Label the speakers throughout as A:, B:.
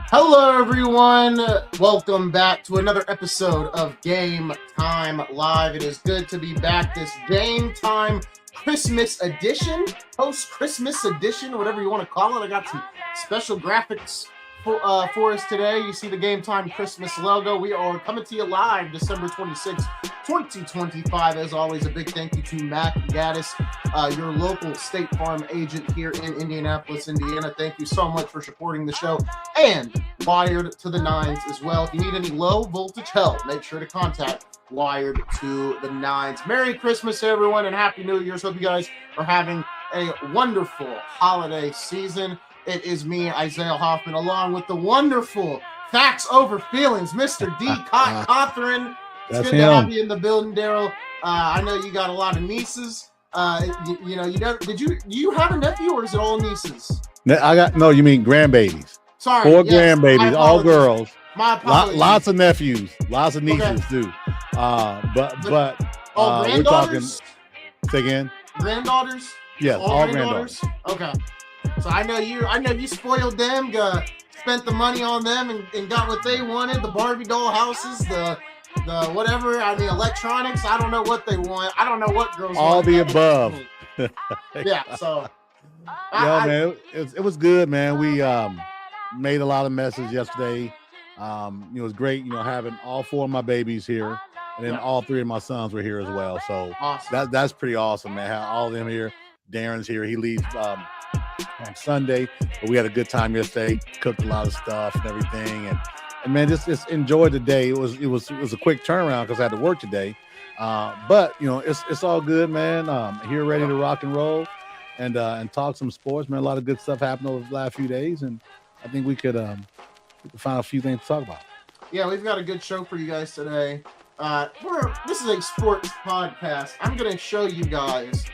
A: Hello, everyone. Welcome back to another episode of Game Time Live. It is good to be back. This Game Time Christmas edition, post-Christmas edition, whatever you want to call it. I got some special graphics for us today. You see the Game Time Christmas logo. We are coming to you live December 26th, 2025. As always, a big thank you to Mac Gaddis, your local State Farm agent here in Indianapolis, Indiana. Thank you so much for supporting the show, and Wired to the Nines as well. If you need any low voltage help, make sure to contact Wired to the Nines. Merry Christmas, everyone, and Happy New Year's. Hope you guys are having a wonderful holiday season. It is me, Isaiah Hoffman, along with the wonderful Facts Over Feelings, Mr. D. Cawthorn. It's good to have you in the building, Daryl. I know you got a lot of nieces. Do you have a nephew, or is it all nieces?
B: You mean grandbabies?
A: Sorry,
B: four grandbabies, all girls.
A: My apologies.
B: Lots of nephews, lots of nieces too. But we're talking. Say again.
A: Granddaughters?
B: Yes, all granddaughters.
A: Okay. So I know you spoiled them, spent the money on them, and got what they wanted. The Barbie doll houses, the whatever. I mean, electronics. I don't know what they want. I don't know what girls
B: all
A: want.
B: The above.
A: Yeah. So.
B: Man, it was good, man. We made a lot of messes yesterday. It was great, having all four of my babies here, and then all three of my sons were here as well. So
A: awesome.
B: That's pretty awesome, man. Have all of them here. Darren's here. He leaves on Sunday, but we had a good time yesterday. Cooked a lot of stuff and everything, and man, just enjoyed the day. It was a quick turnaround because I had to work today, but it's all good, man. Here ready to rock and roll, and talk some sports, man. A lot of good stuff happened over the last few days, and I think we could find a few things to talk about.
A: Yeah, we've got a good show for you guys today. This is a sports podcast. I'm going to show you guys.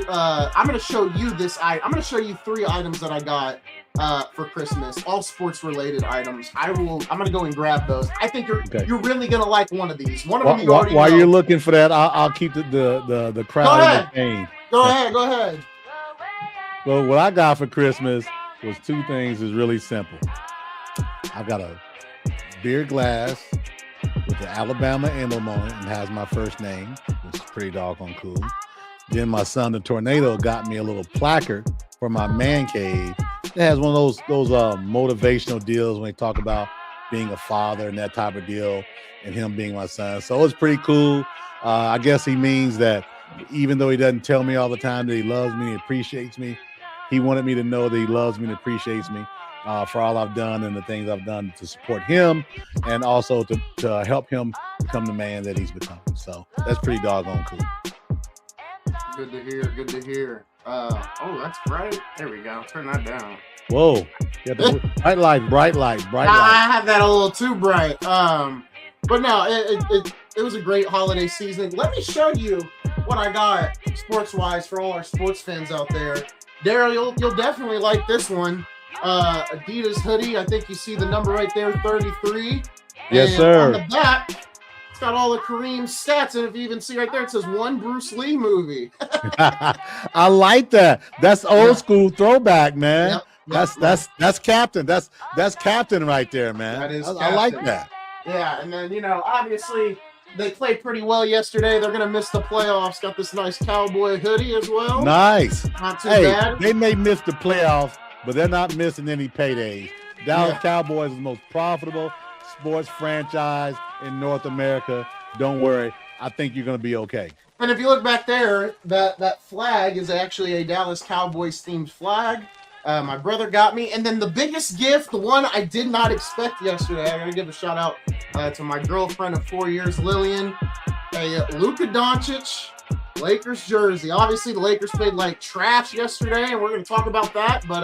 A: I'm going to show you this. I'm going to show you 3 items that I got for Christmas, all sports related items. I'm going to go and grab those. I think you're really going to like one of these. One of them you already know.
B: While you're looking for that, I'll keep the crowd entertained.
A: Go ahead.
B: Well, what I got for Christmas was 2 things. Is really simple. I've got a beer glass with the Alabama emblem on it and has my first name, which is pretty doggone cool. Then my son, the Tornado, got me a little placard for my man cave. It has one of those motivational deals when they talk about being a father and that type of deal, and him being my son. So it's pretty cool. I guess he means that even though he doesn't tell me all the time that he loves me and appreciates me, he wanted me to know that he loves me and appreciates me for all I've done and the things I've done to support him, and also to help him become the man that he's become. So that's pretty doggone cool.
A: Good to hear. That's bright. There we go. Turn that down.
B: Whoa. Bright light.
A: I have that a little too bright. But no, it was a great holiday season. Let me show you what I got sports-wise for all our sports fans out there. Daryl, you'll definitely like this one. Adidas hoodie. I think you see the number right there, 33.
B: Yes,
A: and
B: sir.
A: On the back, it's got all the Kareem stats, and if you even see right there, it says one Bruce Lee movie.
B: I like that. That's old school throwback, man. Yep. That's Captain. That's Captain right there, man.
A: That is.
B: I like that.
A: Yeah, and then obviously they played pretty well yesterday. They're gonna miss the playoffs. Got this nice cowboy hoodie as well.
B: Nice.
A: Not too bad.
B: They may miss the playoffs, but they're not missing any paydays. Dallas Cowboys is the most profitable sports franchise in North America. Don't worry. I think you're going to be okay.
A: And if you look back there, that flag is actually a Dallas Cowboys themed flag. My brother got me. And then the biggest gift, the one I did not expect yesterday, I got to give a shout out to my girlfriend of 4 years, Lillian, a Luka Doncic Lakers jersey. Obviously, the Lakers played like trash yesterday, and we're going to talk about that. But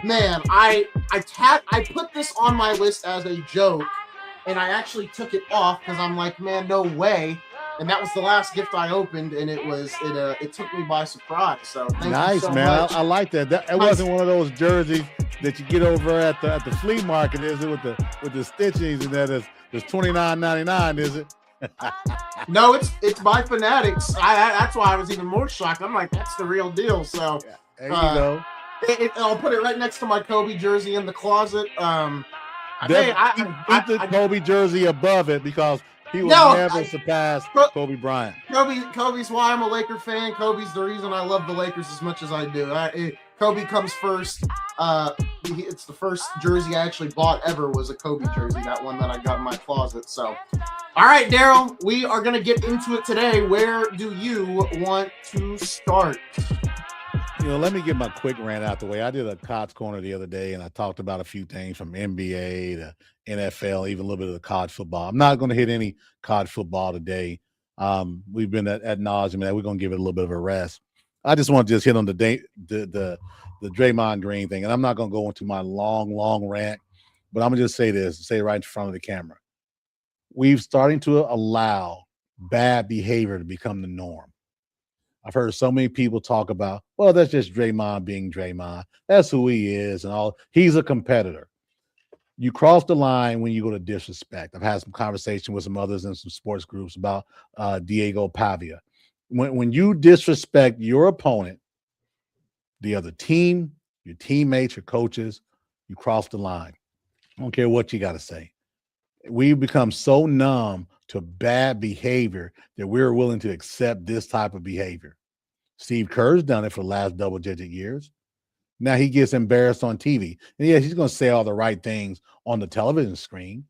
A: man, I put this on my list as a joke, and I actually took it off because I'm like, man, no way. And that was the last gift I opened, and it took me by surprise. So thank you so
B: man.
A: much.
B: I like that. It wasn't one of those jerseys that you get over at the flea market, is it? With the stitchings and that is $29.99, is it?
A: No, it's by Fanatics. That's why I was even more shocked. I'm like, that's the real deal. So
B: there you go.
A: I'll put it right next to my Kobe jersey in the closet.
B: Keep the Kobe jersey above it because he will never surpass Kobe Bryant.
A: Kobe's why I'm a Laker fan. Kobe's the reason I love the Lakers as much as I do. Kobe comes first. It's the first jersey I actually bought ever was a Kobe jersey, that one that I got in my closet. So, all right, Daryl, we are going to get into it today. Where do you want to start?
B: Let me get my quick rant out the way. I did a Cots Corner the other day, and I talked about a few things from NBA to NFL, even a little bit of the college football. I'm not going to hit any college football today. We've been at nauseum, and we're going to give it a little bit of a rest. I just want to just hit on the Draymond Green thing, and I'm not going to go into my long rant, but I'm going to just say it right in front of the camera. We're starting to allow bad behavior to become the norm. I've heard so many people talk about, well, that's just Draymond being Draymond. That's who he is and all. He's a competitor. You cross the line when you go to disrespect. I've had some conversation with some others in some sports groups about Diego Pavia. When you disrespect your opponent, the other team, your teammates, your coaches, you cross the line. I don't care what you got to say. We've become so numb to bad behavior that we're willing to accept this type of behavior. Steve Kerr's done it for the last double-digit years. Now he gets embarrassed on TV. And yes, he's going to say all the right things on the television screen.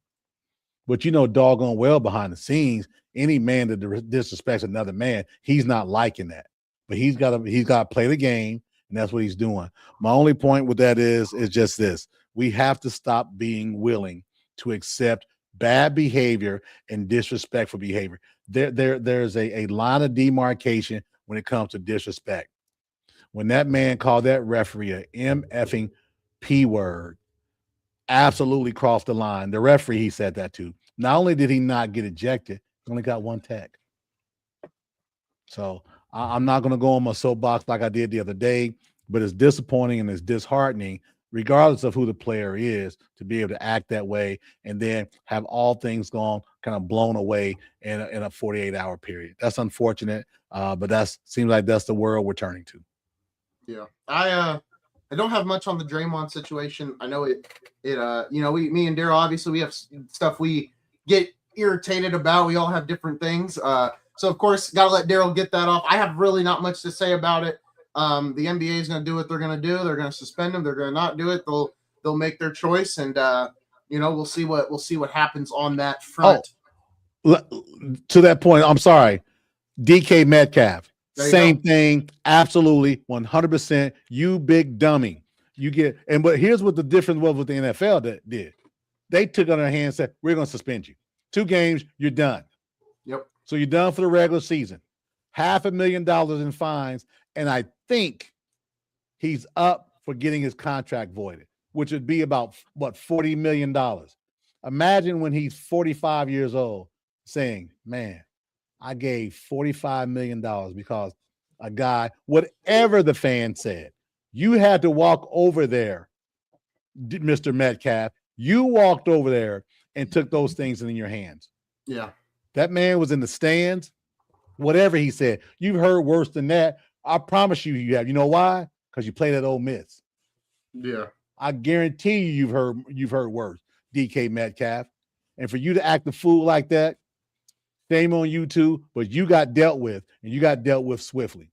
B: But doggone well behind the scenes, any man that disrespects another man, he's not liking that. But he's got to play the game, and that's what he's doing. My only point with that is just this. We have to stop being willing to accept bad behavior and disrespectful behavior. There's a line of demarcation when it comes to disrespect. When that man called that referee a M-effing P word, absolutely crossed the line. The referee he said that to. Not only did he not get ejected, he only got one tag. So I'm not going to go on my soapbox like I did the other day, but it's disappointing and it's disheartening, regardless of who the player is, to be able to act that way and then have all things gone kind of blown away in a 48-hour period. That's unfortunate, but seems like that's the world we're turning to.
A: Yeah, I don't have much on the Draymond situation. I know me and Daryl, obviously we have stuff we get irritated about. We all have different things. So of course, got to let Daryl get that off. I have really not much to say about it. The NBA is going to do what they're going to do. They're going to suspend him. They're going to not do it. They'll make their choice, and we'll see what happens on that front.
B: To that point, I'm sorry, DK Metcalf, same thing, absolutely, 100%. You big dummy, but here's what the difference was with the NFL that did. They took on their hand and said, "We're going to suspend you 2 games. You're done."
A: Yep. So
B: you're done for the regular season. $500,000 in fines. And I think he's up for getting his contract voided, which would be about, $40 million. Imagine when he's 45 years old saying, man, I gave $45 million because a guy, whatever the fan said, you had to walk over there, Mr. Metcalf. You walked over there and took those things in your hands.
A: Yeah.
B: That man was in the stands. Whatever he said, you've heard worse than that. I promise you have. You know why? Because you played at Ole Miss.
A: Yeah.
B: I guarantee you've heard worse, DK Metcalf. And for you to act a fool like that, shame on you too, but you got dealt with, and you got dealt with swiftly.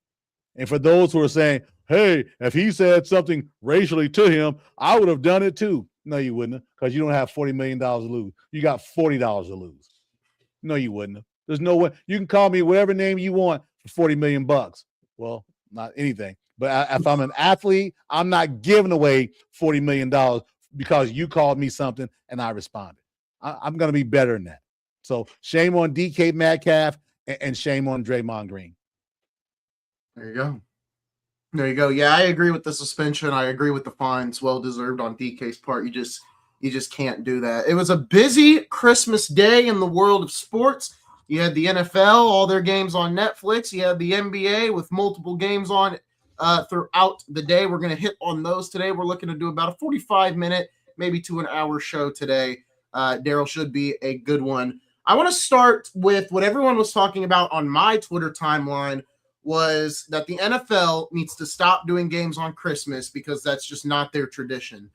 B: And for those who are saying, hey, if he said something racially to him, I would have done it too. No, you wouldn't have, because you don't have $40 million to lose. You got $40 to lose. No, you wouldn't have. There's no way. You can call me whatever name you want for $40 million. Well, not anything. But if I'm an athlete, I'm not giving away $40 million because you called me something and I responded. I'm going to be better than that. So shame on DK Metcalf and shame on Draymond Green.
A: There you go. Yeah, I agree with the suspension. I agree with the fines. Well deserved on DK's part. You just can't do that. It was a busy Christmas day in the world of sports. You had the NFL, all their games on Netflix. You had the NBA with multiple games on throughout the day. We're going to hit on those today. We're looking to do about a 45-minute, maybe to an hour show today. Daryl, should be a good one. I want to start with what everyone was talking about on my Twitter timeline, was that the NFL needs to stop doing games on Christmas because that's just not their tradition.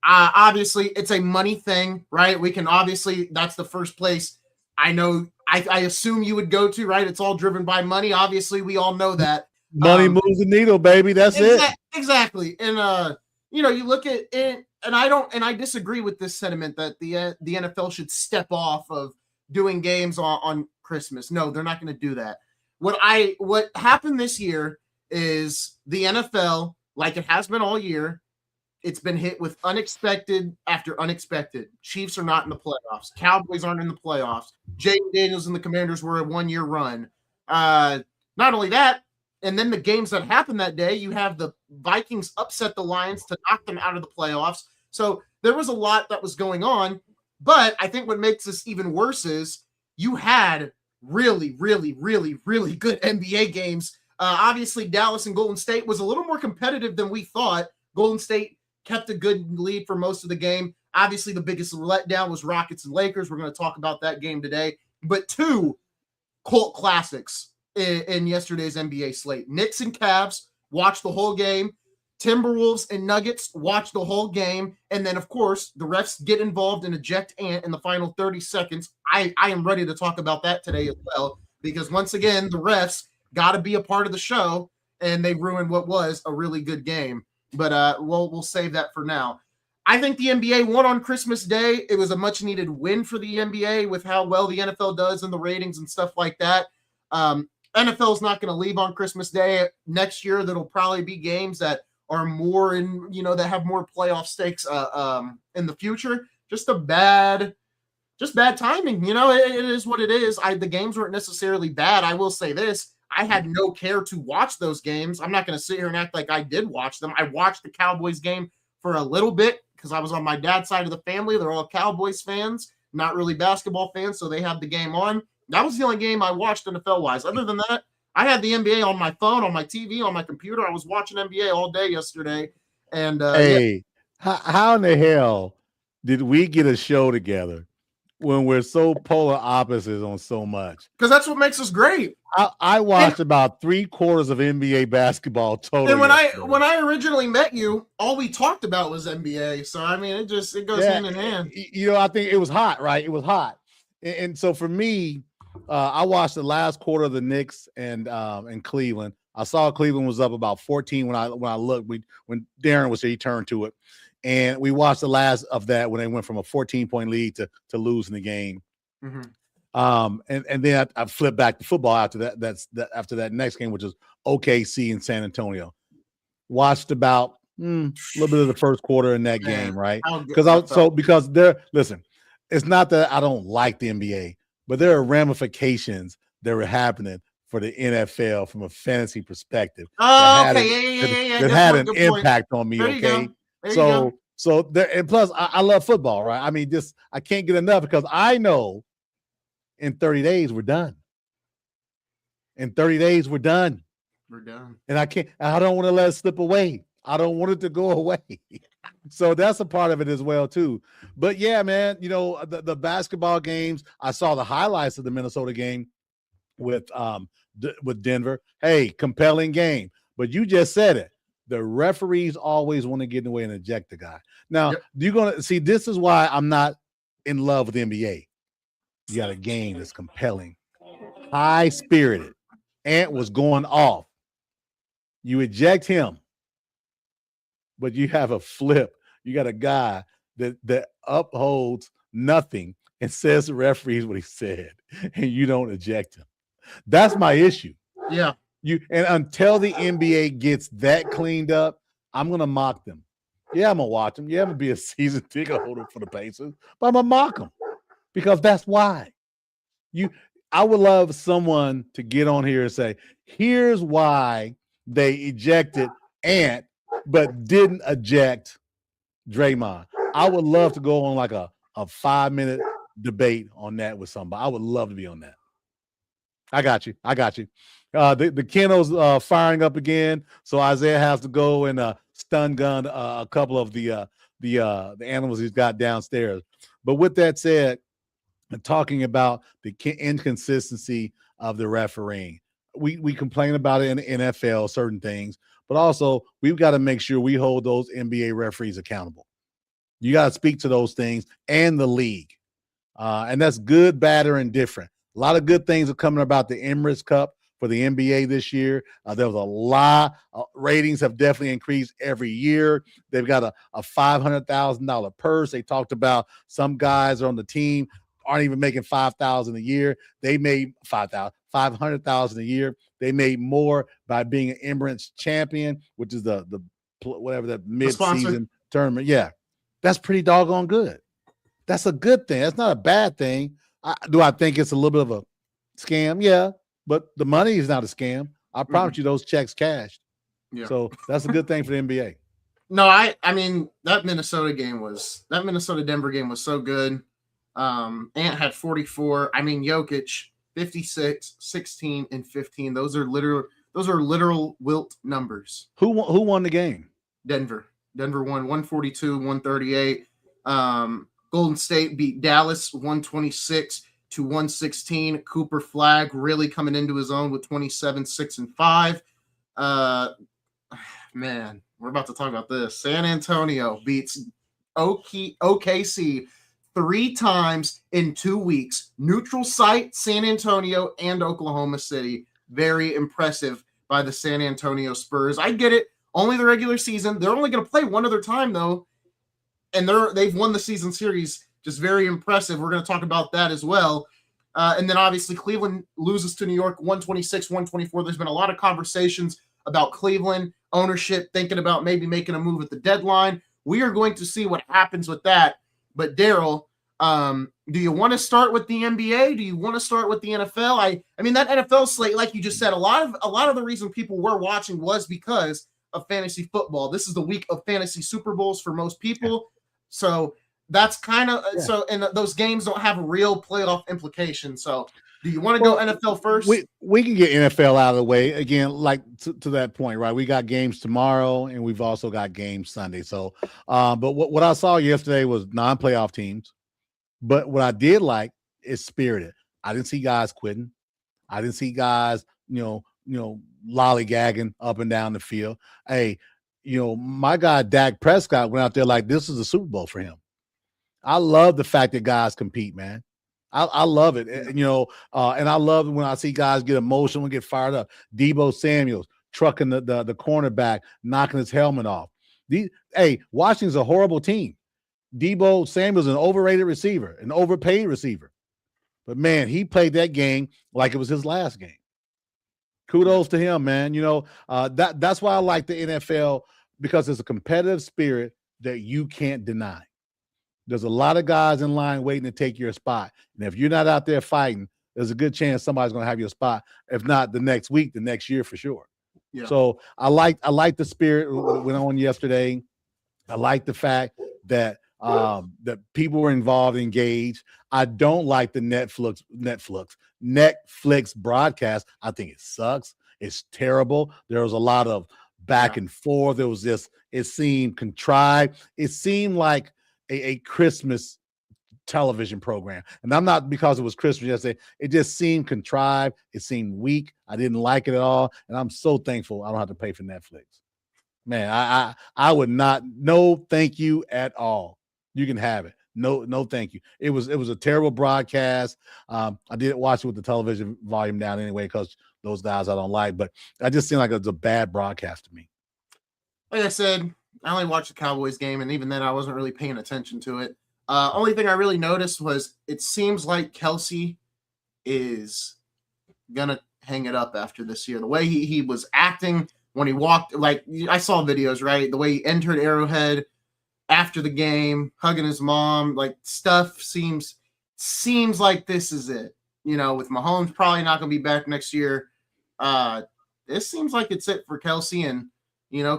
A: Obviously, it's a money thing, right? We can obviously, that's the first place I know, I assume you would go to, right? It's all driven by money. Obviously, we all know that.
B: Money moves the needle, baby. That's it.
A: Exactly. And, you look at it, and I disagree with this sentiment that the NFL should step off of doing games on Christmas. No, they're not going to do that. What happened this year is the NFL, like it has been all year, it's been hit with unexpected after unexpected. Chiefs are not in the playoffs. Cowboys aren't in the playoffs. Jaden Daniels and the Commanders were a 1-year run. Not only that, and then the games that happened that day, you have the Vikings upset the Lions to knock them out of the playoffs. So there was a lot that was going on. But I think what makes this even worse is you had really, really, really, really good NBA games. Obviously, Dallas and Golden State was a little more competitive than we thought. Golden State kept a good lead for most of the game. Obviously, the biggest letdown was Rockets and Lakers. We're going to talk about that game today. But two cult classics in yesterday's NBA slate. Knicks and Cavs, watched the whole game. Timberwolves and Nuggets, watched the whole game. And then, of course, the refs get involved and eject Ant in the final 30 seconds. I am ready to talk about that today as well, because once again, the refs got to be a part of the show, and they ruined what was a really good game. But we'll save that for now. I think the NBA won on Christmas Day. It was a much-needed win for the NBA with how well the NFL does in the ratings and stuff like that. NFL's not going to leave on Christmas Day. Next year, that'll probably be games that are more that have more playoff stakes in the future. Just bad timing. It is what it is. The games weren't necessarily bad. I will say this. I had no care to watch those games. I'm not going to sit here and act like I did watch them. I watched the Cowboys game for a little bit because I was on my dad's side of the family. They're all Cowboys fans, not really basketball fans, so they had the game on. That was the only game I watched NFL-wise. Other than that, I had the NBA on my phone, on my TV, on my computer. I was watching NBA all day yesterday. And
B: how in the hell did we get a show together when we're so polar opposites on so much?
A: Because that's what makes us great.
B: I watched about 3/4 of NBA basketball total.
A: And when I originally met you, all we talked about was NBA. So I mean, it goes hand in hand.
B: I think it was hot, right? It was hot, and so for me, I watched the last quarter of the Knicks and Cleveland. I saw Cleveland was up about 14 when I looked. When Darren was here, he turned to it, and we watched the last of that when they went from a 14-point lead to losing the game.
A: Mm-hmm.
B: And then I flipped back to football after that. After that next game, which was OKC in San Antonio. Watched about a little bit of the first quarter in that game, right? Because listen, it's not that I don't like the NBA, but there are ramifications that were happening for the NFL from a fantasy perspective.
A: That
B: had an impact on me. Okay, so there, and plus I love football, right? I mean, I can't get enough because I know in 30 days we're done. In 30 days we're done.
A: We're done,
B: and I don't want to let it slip away. I don't want it to go away. So that's a part of it as well too. But yeah, man, the basketball games. I saw the highlights of the Minnesota game with Denver. Hey, compelling game. But you just said it. The referees always want to get in the way and eject the guy. Now, you're gonna see. This is why I'm not in love with the NBA. You got a game that's compelling, high spirited. Ant was going off. You eject him. But you have a flip. You got a guy that upholds nothing and says to referees what he said, and you don't eject him. That's my issue.
A: Yeah.
B: And until the NBA gets that cleaned up, I'm gonna mock them. Yeah, I'm gonna watch them. Yeah, I'm gonna be a season ticket holder for the Pacers, but I'm gonna mock them because that's why. I would love someone to get on here and say, here's why they ejected Ant but didn't eject Draymond. I would love to go on like a 5-minute debate on that with somebody. I would love to be on that. I got you. The Keno's firing up again, so Isaiah has to go and stun gun a couple of the animals he's got downstairs. But with that said, and talking about the inconsistency of the refereeing, we complain about it in the NFL, certain things, but also we've got to make sure we hold those NBA referees accountable. You got to speak to those things and the league. And that's good, bad, or indifferent. A lot of good things are coming about the Emirates Cup for the NBA this year. There was a lot. Ratings have definitely increased every year. They've got a $500,000 purse. They talked about some guys on the team aren't even making $5,000 a year. They made $500,000 a year. They made more by being an Emirates champion, which is the whatever the mid-season tournament. Yeah, that's pretty doggone good. That's a good thing. That's not a bad thing. Do I think it's a little bit of a scam? Yeah, but the money is not a scam. I promise you those checks cashed. Yeah. So that's a good thing for the NBA.
A: No, I mean, that Minnesota Denver game was so good. Ant had 44. I mean, Jokic 56, 16, and 15. Those are literal wilt numbers.
B: Who won the game?
A: Denver won 142-138. Golden State beat Dallas 126-116. Cooper Flag really coming into his own with 27, 6, and 5. Man, we're about to talk about this. San Antonio beats OKC 3 times in 2 weeks. Neutral site, San Antonio and Oklahoma City. Very impressive by the San Antonio Spurs. I get it. Only the regular season. They're only going to play one other time, though. And they've won the season series. Just very impressive. We're going to talk about that as well. And then obviously Cleveland loses to New York 126-124. There's been a lot of conversations about Cleveland ownership thinking about maybe making a move at the deadline. We are going to see what happens with that. But Daryl, do you want to start with the NBA? Do you want to start with the NFL? I mean, that NFL slate, like you just said, a lot of the reason people were watching was because of fantasy football. This is the week of fantasy Super Bowls for most people. So that's kind of so, and those games don't have a real playoff implication. So do you want to go NFL first?
B: We can get NFL out of the way again, like to that point, right? We got games tomorrow and we've also got games Sunday. So, but what I saw yesterday was non-playoff teams. But what I did like is spirited. I didn't see guys quitting. I didn't see guys, lollygagging up and down the field. Hey, my guy Dak Prescott went out there like this is a Super Bowl for him. I love the fact that guys compete, man. I love it, and I love when I see guys get emotional and get fired up. Deebo Samuels trucking the cornerback, knocking his helmet off. Washington's a horrible team. Deebo Samuel's an overrated receiver, an overpaid receiver. But, man, he played that game like it was his last game. Kudos to him, man. That's why I like the NFL, because it's a competitive spirit that you can't deny. There's a lot of guys in line waiting to take your spot. And if you're not out there fighting, there's a good chance somebody's going to have your spot. If not the next week, the next year for sure. Yeah. So I like the spirit that went on yesterday. I like the fact that that people were involved, engaged. I don't like the Netflix broadcast. I think it sucks. It's terrible. There was a lot of back and forth. There was this, it seemed contrived. It seemed like a Christmas television program. And I'm not because it was Christmas yesterday. It just seemed contrived. It seemed weak. I didn't like it at all. And I'm so thankful I don't have to pay for Netflix. Man, I would not. No, thank you at all. You can have it. No, thank you. It was a terrible broadcast. I didn't watch it with the television volume down anyway because those guys I don't like. But I just seemed like it was a bad broadcast to me.
A: Like I said, I only watched the Cowboys game, and even then I wasn't really paying attention to it. Only thing I really noticed was it seems like Kelsey is going to hang it up after this year. The way he was acting when he walked, like I saw videos, right? The way he entered Arrowhead after the game, hugging his mom, like stuff seems like this is it. With Mahomes probably not going to be back next year. This seems like it's it for Kelsey, and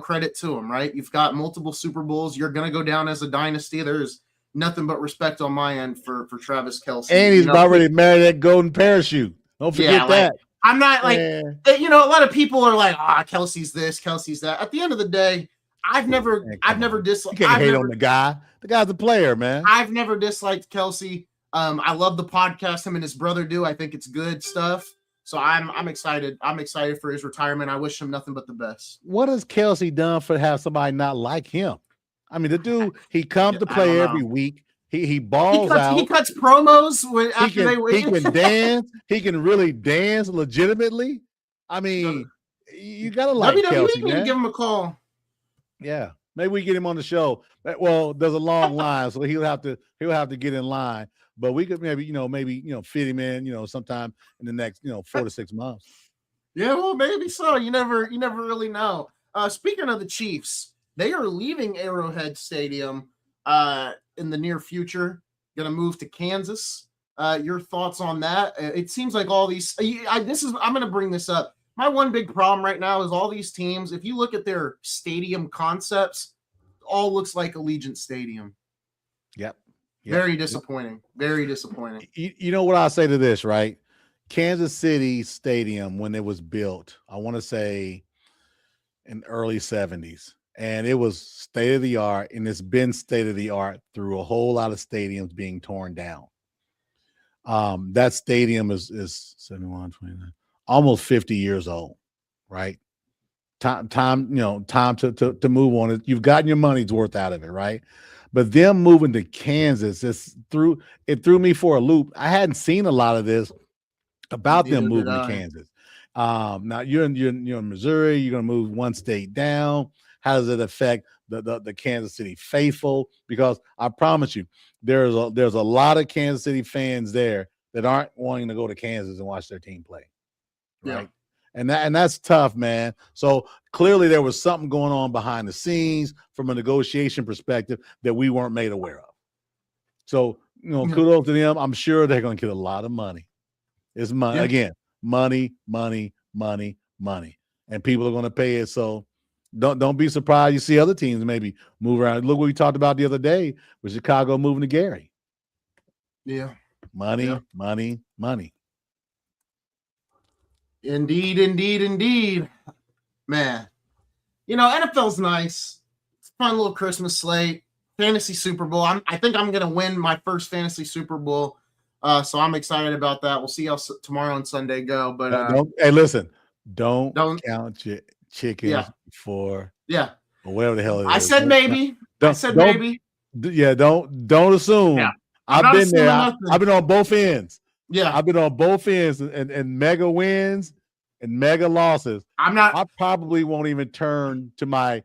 A: credit to him, right? You've got multiple Super Bowls. You're going to go down as a dynasty. There's nothing but respect on my end for Travis Kelsey.
B: And he's already married that golden parachute. Don't forget that.
A: I'm not like, a lot of people are like, Kelsey's this, Kelsey's that. At the end of the day, I've never disliked.
B: You can't hate on the guy. The guy's a player, man.
A: I've never disliked Kelsey. I love the podcast him and his brother do. I think it's good stuff. So I'm excited. I'm excited for his retirement. I wish him nothing but the best.
B: What has Kelsey done for to have somebody not like him? I mean, the dude, he comes to
A: I don't
B: play every
A: know.
B: week. He balls
A: He
B: out.
A: cuts promos after they
B: He
A: win.
B: can dance. He can really dance legitimately. I mean, you gotta like
A: WWE
B: Kelsey,
A: need to
B: man.
A: give him a call.
B: Yeah, maybe we get him on the show. Well, there's a long line, so he'll have to get in line. But we could maybe fit him in sometime in the next 4 to 6 months.
A: Yeah, well, maybe so. You never really know. Speaking of the Chiefs, they are leaving Arrowhead Stadium in the near future. Going to move to Kansas. Your thoughts on that? It seems like all these. I'm going to bring this up. My one big problem right now is all these teams. If you look at their stadium concepts, all looks like Allegiant Stadium.
B: Yep.
A: Very disappointing. Very disappointing.
B: You know what I'll say to this, right? Kansas City Stadium, when it was built, I want to say in early 70s, and it was state of the art, and it's been state of the art through a whole lot of stadiums being torn down. That stadium is 71, 29, almost 50 years old, right? Time to move on it. You've gotten your money's worth out of it, right? But them moving to Kansas, it threw me for a loop. I hadn't seen a lot of this about them moving to Kansas. Now you're in Missouri, you're gonna move one state down. How does it affect the Kansas City faithful? Because I promise you, there's a lot of Kansas City fans there that aren't wanting to go to Kansas and watch their team play. Right. Yeah. And that's tough, man. So clearly there was something going on behind the scenes from a negotiation perspective that we weren't made aware of. So, kudos to them. I'm sure they're going to get a lot of money. It's money again, money. And people are going to pay it. So don't be surprised you see other teams maybe move around. Look what we talked about the other day with Chicago moving to Gary.
A: Yeah.
B: Money.
A: Indeed. Man. NFL's nice. It's a fun little Christmas slate. Fantasy Super Bowl. I think I'm going to win my first fantasy Super Bowl. So I'm excited about that. We'll see how tomorrow and Sunday go. But
B: hey, listen, don't count your chickens for whatever the hell it is.
A: I said maybe. Maybe.
B: Yeah, don't assume. Yeah. I've been there. I've been on both ends.
A: Yeah,
B: I've been on both ends and mega wins and mega losses. I probably won't even turn to my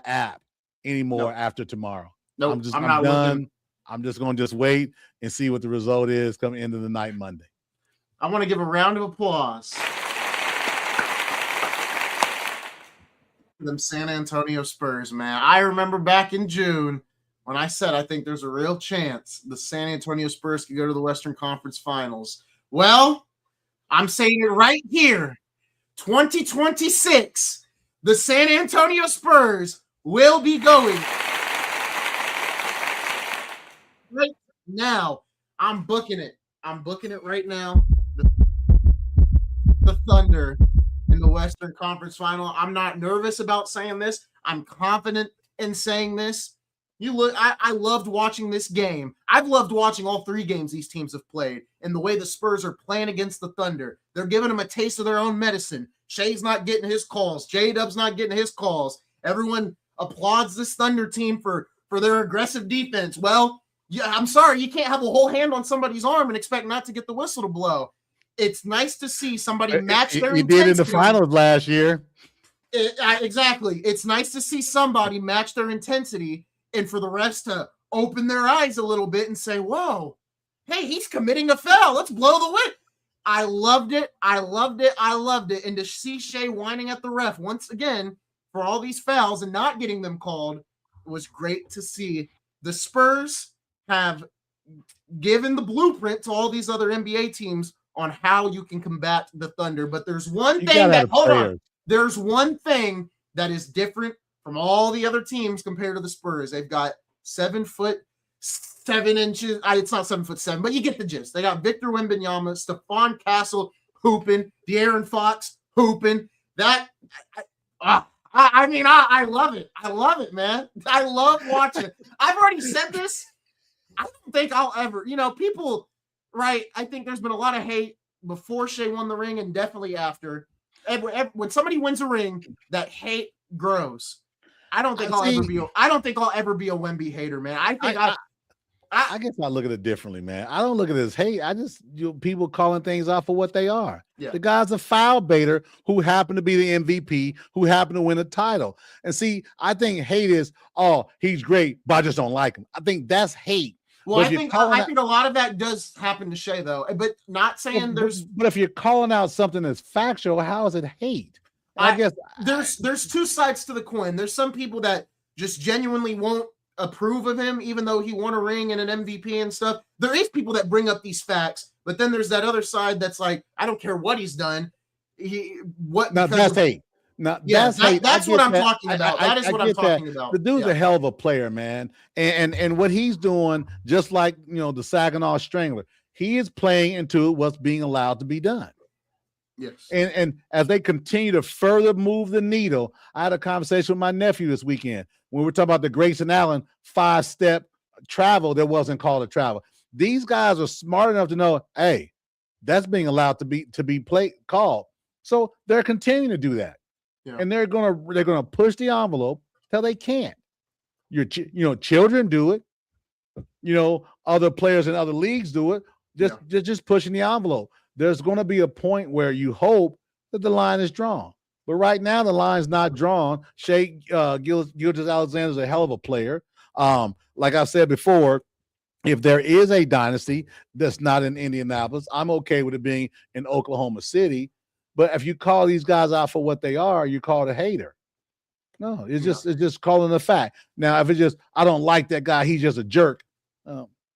B: app anymore after tomorrow.
A: Nope,
B: I'm done. Looking. I'm just going to wait and see what the result is coming into the night Monday.
A: I want to give a round of applause to them San Antonio Spurs, man. I remember back in June when I said I think there's a real chance the San Antonio Spurs could go to the Western Conference Finals. Well, I'm saying it right here. 2026, the San Antonio Spurs will be going. Right now, I'm booking it. I'm booking it right now. The Thunder in the Western Conference Final. I'm not nervous about saying this. I'm confident in saying this. I loved watching this game. I've loved watching all three games these teams have played and the way the Spurs are playing against the Thunder. They're giving them a taste of their own medicine. Shai's not getting his calls. J-Dub's not getting his calls. Everyone applauds this Thunder team for their aggressive defense. Well, I'm sorry, you can't have a whole hand on somebody's arm and expect not to get the whistle to blow. It's nice to see somebody match their intensity.
B: You did in the finals last year.
A: Exactly. It's nice to see somebody match their intensity and for the rest to open their eyes a little bit and say, whoa, hey, he's committing a foul. Let's blow the whistle. I loved it. And to see Shai whining at the ref once again for all these fouls and not getting them called was great to see. The Spurs have given the blueprint to all these other NBA teams on how you can combat the Thunder. But there's one thing There's one thing that is different from all the other teams compared to the Spurs. They've got 7'7". It's not 7'7", but you get the gist. They got Victor Wembanyama, Stephon Castle hooping, De'Aaron Fox hooping. I love it. I love it, man. I love watching it. I've already said this. I don't think I'll ever, people, right? I think there's been a lot of hate before Shai won the ring and definitely after. When somebody wins a ring, that hate grows. I don't think I'll ever be. I don't think I'll ever be a Wemby hater, man.
B: I guess I look at it differently, man. I don't look at it as hate. I just people calling things out for what they are.
A: Yeah.
B: The guy's a foul baiter who happened to be the MVP, who happened to win a title. And see, I think hate is, oh, he's great, but I just don't like him. I think that's hate.
A: Well, I think a lot of that does happen to Shea, though. But not saying there's.
B: But if you're calling out something that's factual, how is it hate? I guess
A: there's two sides to the coin. There's some people that just genuinely won't approve of him, even though he won a ring and an MVP and stuff. There is people that bring up these facts, but then there's that other side that's like, I don't care what he's done.
B: That's hate.
A: That's what I'm talking about. That is what I'm talking about.
B: The dude's a hell of a player, man. And what he's doing, just like the Saginaw Strangler, he is playing into what's being allowed to be done.
A: Yes.
B: And as they continue to further move the needle, I had a conversation with my nephew this weekend when we were talking about the Grayson Allen 5-step travel that wasn't called a travel. These guys are smart enough to know, hey, that's being allowed to be called. So they're continuing to do that. Yeah. And they're gonna push the envelope till they can't. Children do it. Other players in other leagues do it. Just pushing the envelope. There's going to be a point where you hope that the line is drawn. But right now, the line's not drawn. Shea Gilgeous-Alexander is a hell of a player. Like I said before, if there is a dynasty that's not in Indianapolis, I'm okay with it being in Oklahoma City. But if you call these guys out for what they are, you call it a hater. No, it's just calling a fact. Now, if it's just, I don't like that guy, he's just a jerk.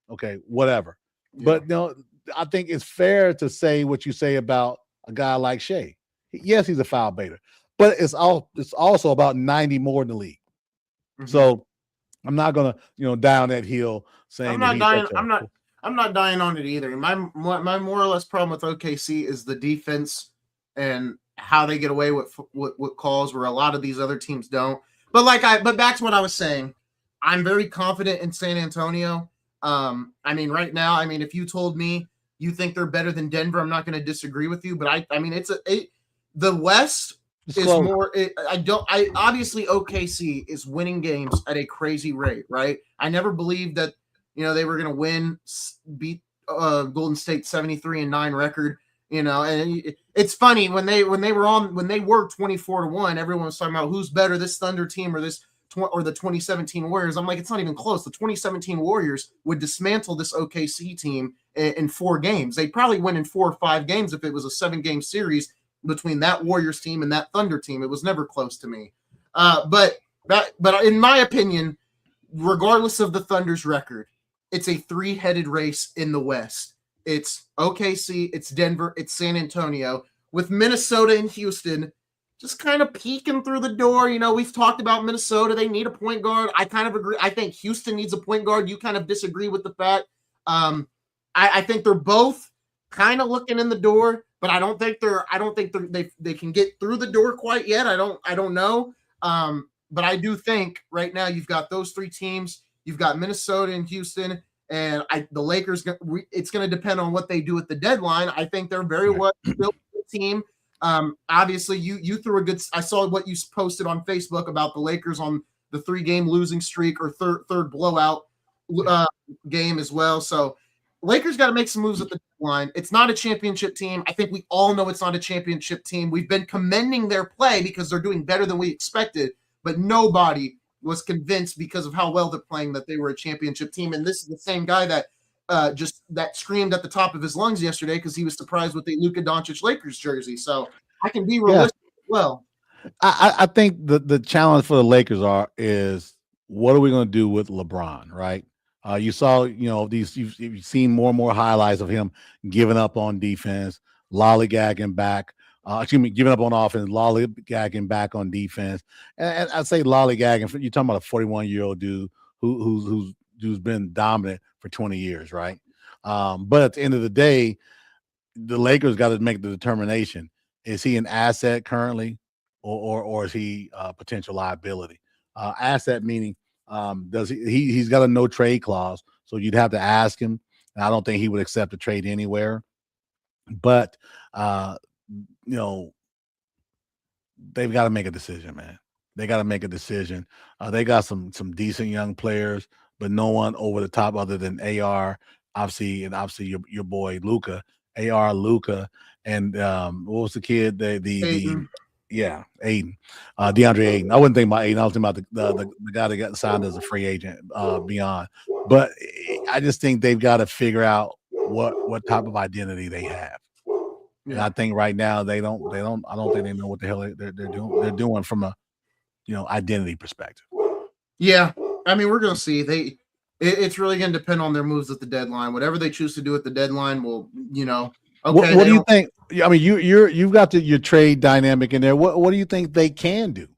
B: Okay, whatever. Yeah. But I think it's fair to say what you say about a guy like Shea. Yes, he's a foul baiter, but it's also about 90 more in the league. Mm-hmm. So I'm not gonna down that hill saying
A: I'm not dying on it either. My more or less problem with OKC is the defense and how they get away with calls where a lot of these other teams don't. But back to what I was saying, I'm very confident in San Antonio. Right now, if you told me you think they're better than Denver, I'm not going to disagree with you. But the West is more. Obviously OKC is winning games at a crazy rate, right? I never believed that they were going to beat Golden State 73-9 record. And it's funny when they were 24-1, everyone was talking about who's better, this Thunder team or the 2017 Warriors. I'm like, it's not even close. The 2017 Warriors would dismantle this OKC team in 4 games. They'd probably win in 4 or 5 games if it was a 7-game series between that Warriors team and that Thunder team. It was never close to me. But in my opinion, regardless of the Thunder's record, it's a 3-headed race in the West. It's OKC, it's Denver, it's San Antonio, with Minnesota and Houston just kind of peeking through the door. We've talked about Minnesota. They need a point guard. I kind of agree. I think Houston needs a point guard. You kind of disagree with the fact. I think they're both kind of looking in the door, but I don't think they can get through the door quite yet. I don't know. But I do think right now you've got those 3 teams. You've got Minnesota and Houston, and the Lakers. It's going to depend on what they do at the deadline. I think they're very well built team. Obviously you threw a good, I saw what you posted on Facebook about the Lakers on the 3-game losing streak or third blowout game as well. So Lakers got to make some moves at the deadline. It's not a championship team. I think we all know it's not a championship team. We've been commending their play because they're doing better than we expected, but nobody was convinced because of how well they're playing that they were a championship team. And this is the same guy that that screamed at the top of his lungs yesterday because he was surprised with the Luka Doncic Lakers jersey. So I can be realistic as well.
B: I think the challenge for the Lakers is what are we going to do with LeBron, right? You saw, you've seen more and more highlights of him giving up on defense, lollygagging back. Giving up on offense, lollygagging back on defense. And I'd say lollygagging, you're talking about a 41-year-old dude who's been dominant for 20 years, right? But at the end of the day, the Lakers got to make the determination. Is he an asset currently or is he a potential liability? Asset meaning does he's got a no trade clause, so you'd have to ask him. And I don't think he would accept a trade anywhere. But they've got to make a decision, man. They got to make a decision. They got some decent young players, but no one over the top other than AR, obviously your boy Luca, AR Luca, and what was the kid? The yeah, Aiden, DeAndre Aiden. I wouldn't think about Aiden. I was thinking about the guy that got signed as a free agent beyond. But I just think they've got to figure out what type of identity they have. Yeah. And I think right now they don't. I don't think they know what the hell they're doing. They're doing from a identity perspective.
A: Yeah, I mean, we're gonna see. It's really gonna depend on their moves at the deadline. Whatever they choose to do at the deadline will,
B: Okay. What do you think? I mean, you've got your trade dynamic in there. What do you think they can do?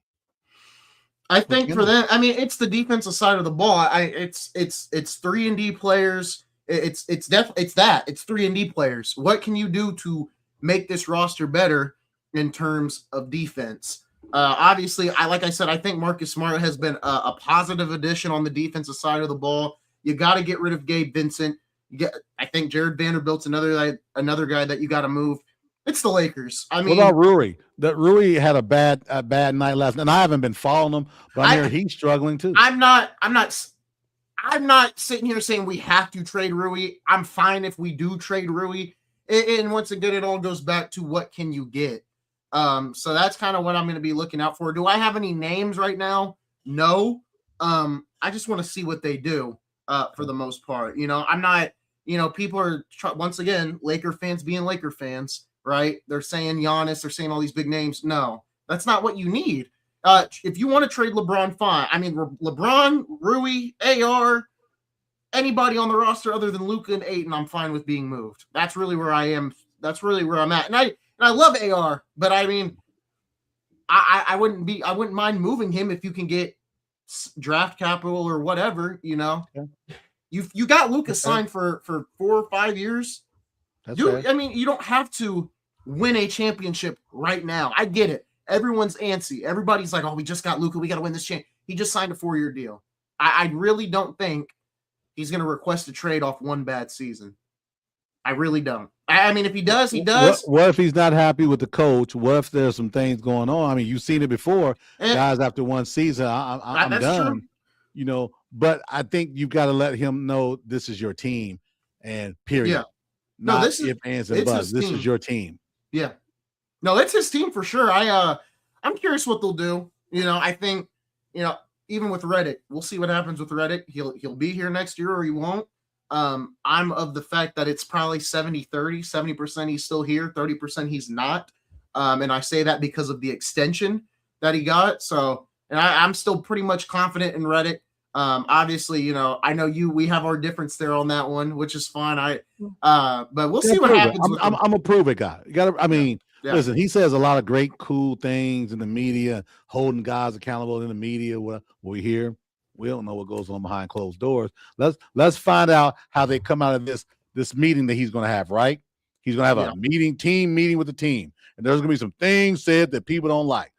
A: I think for them, I mean, it's the defensive side of the ball. It's 3-and-D players. It's 3-and-D players. What can you do to make this roster better in terms of defense? Obviously, like I said, I think Marcus Smart has been a positive addition on the defensive side of the ball. You got to get rid of Gabe Vincent. I think Jared Vanderbilt's another guy that you got to move. It's the Lakers. I mean,
B: what about Rui? That Rui had a bad night last night, and I haven't been following him, but I hear he's struggling too.
A: I'm not sitting here saying we have to trade Rui. I'm fine if we do trade Rui. And once again, it all goes back to what can you get. So that's kind of what I'm going to be looking out for. Do I have any names right now? No. I just want to see what they do for the most part. I'm not, people are, once again, Laker fans being Laker fans, right? They're saying Giannis, they're saying all these big names. No, that's not what you need. If you want to trade LeBron, fine. I mean, LeBron, Rui, AR, anybody on the roster other than Luka and Ayton, I'm fine with being moved. That's really where I am. That's really where I'm at. And I love AR, but I mean, I wouldn't mind moving him if you can get draft capital or whatever, Yeah. You got Luka signed for 4 or 5 years. I mean, you don't have to win a championship right now. I get it. Everyone's antsy. Everybody's like, oh, we just got Luka. We got to win this champ. He just signed a 4-year deal. I really don't think he's going to request a trade off one bad season. I really don't. I mean, if he does, he does.
B: What if he's not happy with the coach? What if there's some things going on? I mean, you've seen it before. Guys, after one season, I'm done. True. But I think you've got to let him know this is your team, and period. Yeah. No, this is ands and buts. This is your team.
A: Yeah. No, it's his team for sure. I'm curious what they'll do. I think, even with Reddick, we'll see what happens with Reddick. He'll be here next year or he won't. I'm of the fact that it's probably 70-30, 70% he's still here, 30% he's not. And I say that because of the extension that he got. So, and I'm still pretty much confident in Reddick. Obviously, I know we have our difference there on that one, which is fine. But we'll see what happens.
B: I'm a prove it guy. You gotta, listen, he says a lot of great, cool things in the media, holding guys accountable in the media. What we hear. We don't know what goes on behind closed doors. Let's find out how they come out of this meeting that he's going to have, right? He's going to have a team meeting with the team. And there's going to be some things said that people don't like.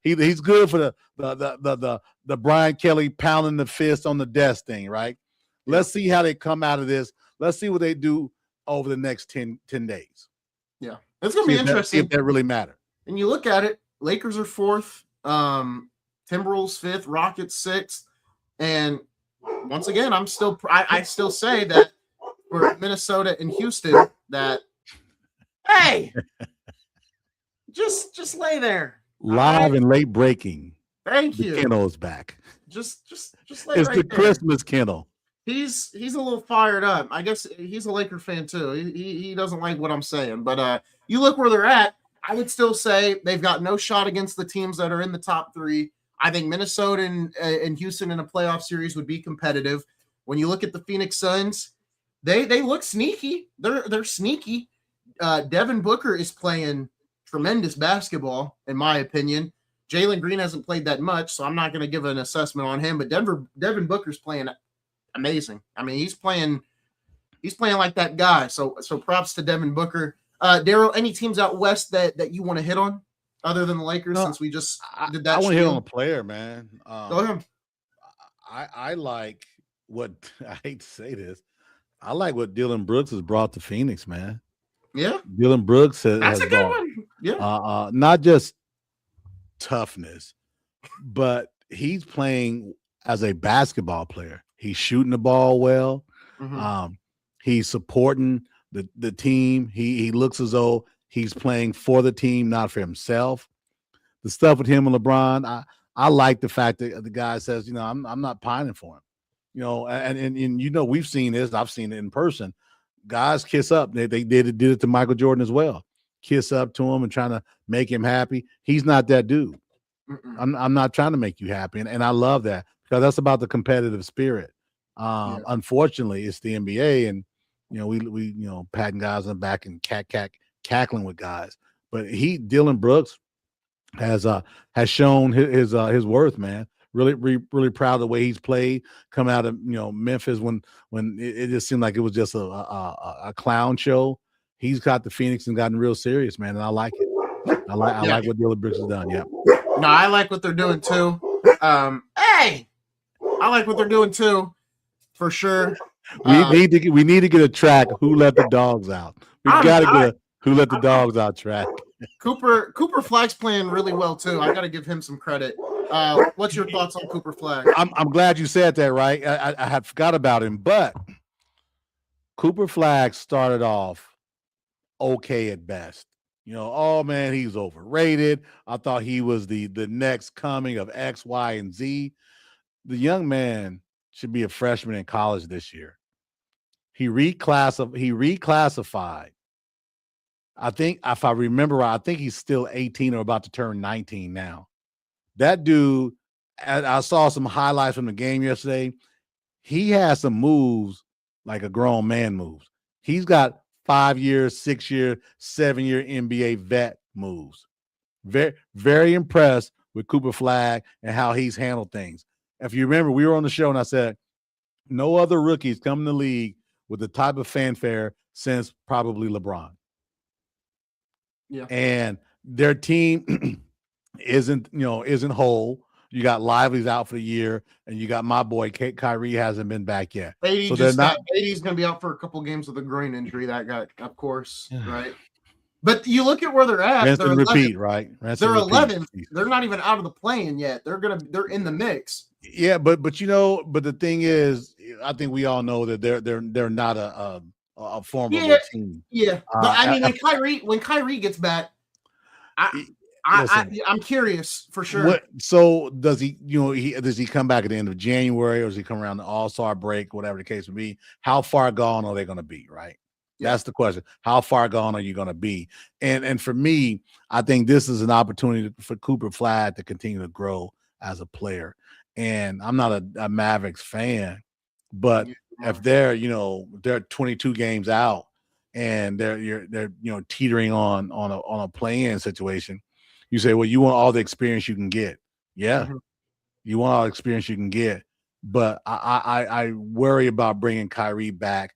B: He's good for the Brian Kelly pounding the fist on the desk thing, right? Let's see how they come out of this. Let's see what they do over the next 10 days.
A: Yeah. It's going to be interesting.
B: If that really matters.
A: And you look at it, Lakers are 4th, Timberwolves 5th, Rockets 6th. And once again, I still say that for Minnesota and Houston that, hey, just lay there.
B: Live and late breaking.
A: Thank you.
B: Kennel's back.
A: Just lay
B: it's
A: right
B: the
A: there.
B: Christmas kennel.
A: He's a little fired up. I guess he's a Laker fan too. He doesn't like what I'm saying, but you look where they're at. I would still say they've got no shot against the teams that are in the top 3. I think Minnesota and Houston in a playoff series would be competitive. When you look at the Phoenix Suns, they look sneaky. They're sneaky. Devin Booker is playing tremendous basketball, in my opinion. Jalen Green hasn't played that much, so I'm not going to give an assessment on him. But Devin Booker's playing amazing. I mean, he's playing like that guy. So props to Devin Booker. Daryl, any teams out west that you want to hit on? Other than the Lakers, since we just did that.
B: I want to hit on a player, man.
A: Go ahead.
B: I like what I hate to say this. I like what Dylan Brooks has brought to Phoenix, man.
A: Yeah,
B: Dylan Brooks has
A: a good
B: brought,
A: one. Yeah,
B: not just toughness, but he's playing as a basketball player. He's shooting the ball well. Um, he's supporting the team. He looks as though he's playing for the team, not for himself. The stuff with him and LeBron, I like the fact that the guy says, I'm not pining for him. And we've seen this. I've seen it in person. Guys kiss up. They did it to Michael Jordan as well. Kiss up to him and trying to make him happy. He's not that dude. I'm not trying to make you happy, and I love that because that's about the competitive spirit. Unfortunately, it's the NBA, and we patting guys on the back and cackling with guys. But Dylan Brooks has shown his worth, man. Really proud of the way he's played. Come out of Memphis when it just seemed like it was just a clown show. He's got the Phoenix and gotten real serious, man, and I like it. I like what Dylan Brooks has done. Yeah.
A: No, I like what they're doing too. I like what they're doing too, for sure.
B: We need to get a track. Who let the dogs out? We got to get a who let the dogs out track.
A: Cooper Flag's playing really well too. I got to give him some credit. What's your thoughts on Cooper Flag?
B: I'm glad you said that. Right, I had forgot about him, but Cooper Flag started off okay at best. Oh man, he's overrated. I thought he was the next coming of X, Y, and Z. The young man should be a freshman in college this year. He reclassified. I think, if I remember right, I think he's still 18 or about to turn 19 now. That dude, I saw some highlights from the game yesterday. He has some moves like a grown man moves. He's got 5-year, 6-year, 7-year NBA vet moves. Very, very impressed with Cooper Flag and how he's handled things. If you remember, we were on the show and I said, no other rookies come in the league with the type of fanfare since probably LeBron.
A: Yeah.
B: And their team isn't whole. You got Lively's out for the year, and you got my boy Kyrie hasn't been back yet.
A: AD's going to be out for a couple games with a groin injury. That guy, of course, right? But you look at where they're at.
B: Rinse and repeat, right?
A: They're 11th. They're not even out of the play-in yet. They're in the mix.
B: Yeah, but the thing is, I think we all know that they're not a formidable team.
A: Yeah, but I mean, when Kyrie gets back, I'm curious for sure.
B: So does he? Does he come back at the end of January, or does he come around the All-Star break, whatever the case may be? How far gone are they going to be? Right. Yeah. That's the question. How far gone are you going to be? And for me, I think this is an opportunity for Cooper Flag to continue to grow as a player. And I'm not a Mavericks fan, but if they're 22 games out and they're teetering on a play-in situation, you say, well, you want all the experience you can get. Yeah, you want all the experience you can get. But I worry about bringing Kyrie back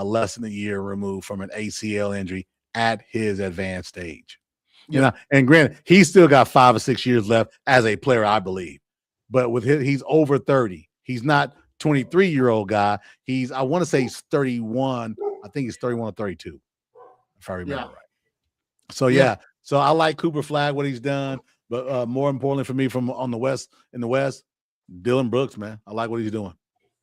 B: less than a year removed from an ACL injury at his advanced stage. And granted, he's still got 5 or 6 years left as a player, I believe. But with he's over 30. He's not 23-year-old guy. I want to say he's 31. I think he's 31 or 32, if I remember right. So so I like Cooper Flag, what he's done. But more importantly for me, in the West, Dylan Brooks, man. I like what he's doing.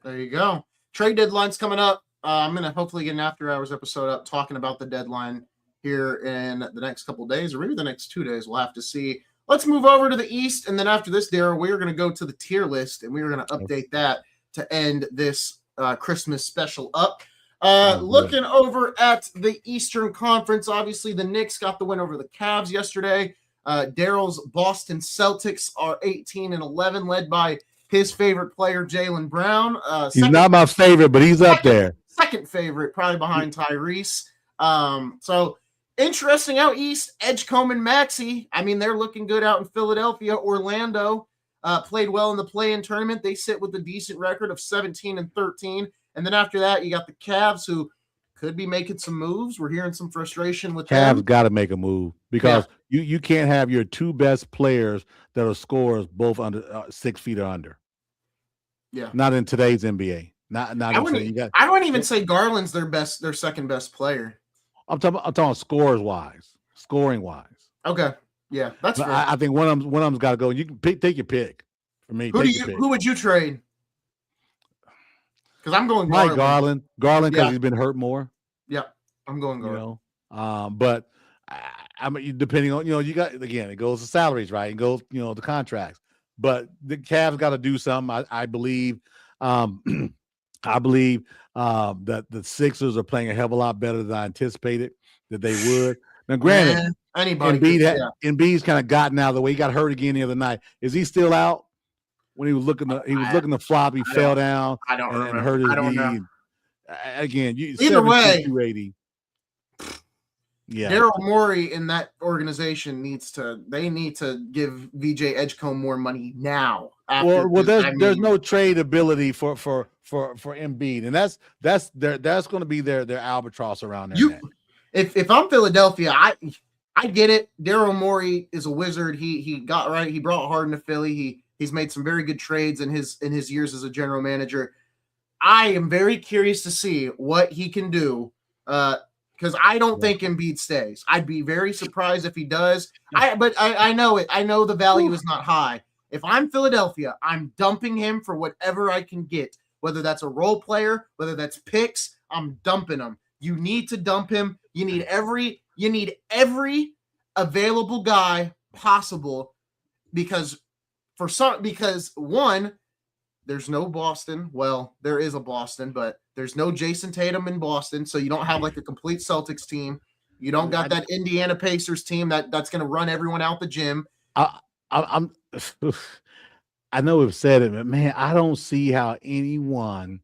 A: There you go. Trade deadline's coming up. I'm going to hopefully get an after hours episode up talking about the deadline here in the next couple of days, or maybe the next 2 days. We'll have to see. Let's move over to the East. And then after this, Darryl, we are going to go to the tier list, and we are going to update that to end this Christmas special up. Looking over at the Eastern Conference, obviously the Knicks got the win over the Cavs yesterday. Darryl's Boston Celtics are 18-11, led by his favorite player, Jaylen Brown.
B: He's not my favorite, but he's up there.
A: Second favorite, probably behind Tyrese. So interesting out East. Edgecombe and Maxey, I mean, they're looking good out in Philadelphia. Orlando played well in the play-in tournament. They sit with a decent record of 17-13. And then after that, you got the Cavs, who could be making some moves. We're hearing some frustration with
B: Cavs got to make a move because you can't have your two best players that are scorers both under 6 feet or under.
A: Yeah,
B: not in today's NBA.
A: I wouldn't even say Garland's their second best player.
B: I'm talking scoring wise.
A: Okay. Yeah, that's
B: But
A: fair.
B: I think one of them's got to go. You can take your pick. For me, take your pick.
A: Who would you trade? Because I'm going
B: Garland. Garland, because
A: Yeah.
B: he's been hurt more.
A: Yeah, I'm going Garland.
B: But I mean, depending on you got again, it goes to salaries, right? It goes the contracts. But the Cavs got to do something. I believe. I believe that the Sixers are playing a hell of a lot better than I anticipated that they would. Now, granted, Embiid's kind of gotten out of the way. He got hurt again the other night. Is he still out? When he was looking to flop, he fell down and hurt his knee. Again,
A: either way,
B: 280. Yeah,
A: Daryl Morey in that organization needs to give VJ Edgecombe more money now.
B: There's no trade ability for Embiid, and that's going to be their albatross around there.
A: If I'm Philadelphia, I get it. Daryl Morey is a wizard. He got right. He brought Harden to Philly. He's made some very good trades in his years as a general manager. I am very curious to see what he can do. Because I don't think Embiid stays. I'd be very surprised if he does. But I know it. I know the value is not high. If I'm Philadelphia, I'm dumping him for whatever I can get. Whether that's a role player, whether that's picks, I'm dumping him. You need to dump him. You need every available guy possible because one, there's no Boston. Well, there is a Boston, but there's no Jason Tatum in Boston, so you don't have like a complete Celtics team. You don't got that Indiana Pacers team that's going to run everyone out the gym.
B: I know we've said it, but man, I don't see how anyone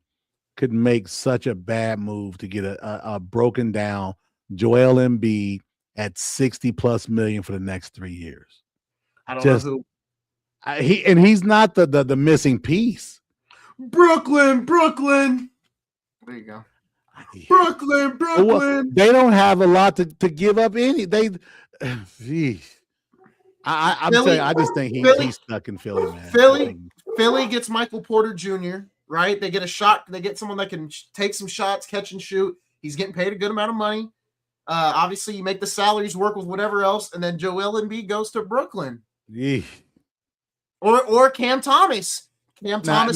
B: could make such a bad move to get a broken down Joel Embiid at $60+ million for the next 3 years.
A: I don't know who.
B: He's not the missing piece.
A: Brooklyn. There you go. Brooklyn.
B: Well, they don't have a lot to give up. I'm telling you, I just think he's stuck in Philly, man.
A: Philly gets Michael Porter Jr., right? They get a shot. They get someone that can take some shots, catch and shoot. He's getting paid a good amount of money. Obviously, you make the salaries work with whatever else, and then Joel Embiid goes to Brooklyn.
B: Yeah.
A: Or Cam Thomas.
B: If I'm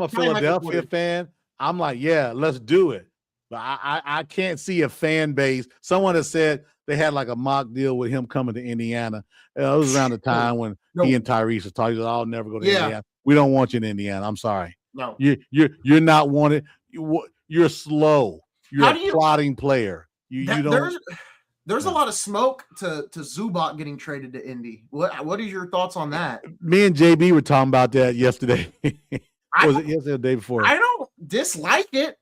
B: a Philadelphia fan, I'm like, yeah, let's do it. But I can't see a fan base. Someone has said they had like a mock deal with him coming to Indiana. It was around the time when he and Tyrese were talking. I'll never go to Indiana. We don't want you in Indiana. I'm sorry.
A: No,
B: you're not wanted. You're slow. You're a plotting player. You don't.
A: There's a lot of smoke to Zubac getting traded to Indy. What are your thoughts on that?
B: Me and JB were talking about that yesterday. Was it yesterday or the day before?
A: I don't dislike it.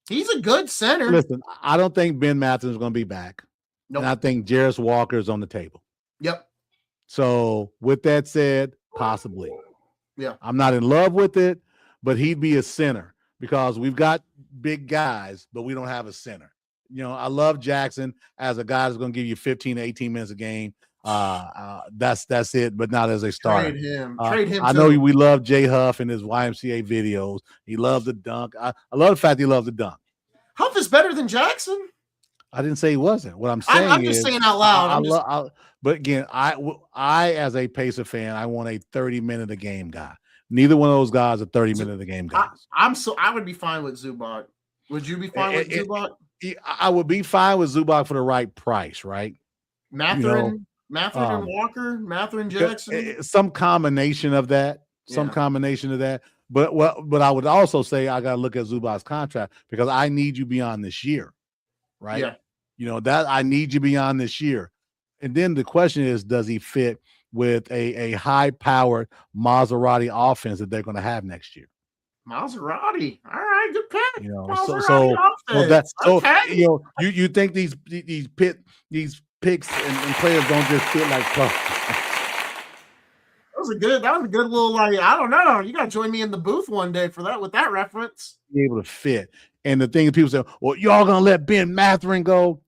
A: He's a good center.
B: Listen, I don't think Ben Mathurin is going to be back.
A: Nope.
B: And I think Jarris Walker is on the table.
A: Yep.
B: So with that said, possibly.
A: Yeah.
B: I'm not in love with it, but he'd be a center because we've got big guys, but we don't have a center. I love Jackson as a guy that's going to give you 15 to 18 minutes a game. That's it, but not as a starter.
A: Trade him.
B: I know we love Jay Huff and his YMCA videos. He loves the dunk. I love the fact he loves the dunk.
A: Huff is better than Jackson.
B: I didn't say he wasn't. What I'm saying
A: I'm just saying out loud.
B: But again, I as a Pacer fan, I want a 30-minute a game guy. Neither one of those guys are 30-minute a game guys.
A: I would be fine with Zubac. Would you be fine with Zubac?
B: I would be fine with Zubac for the right price, right?
A: Mathurin and Walker, Mathurin Jackson.
B: Some combination of that. But I would also say I got to look at Zubac's contract because I need you beyond this year, right? Yeah. That I need you beyond this year. And then the question is, does he fit with a high-powered Maserati offense that they're going to have next year?
A: Maserati, all right, good pick.
B: You think these picks and players don't just fit like
A: That was a good little I don't know. You got to join me in the booth one day for that with that reference.
B: Be able to fit. And the thing is, people say, "Well, y'all gonna let Ben Mathurin go?"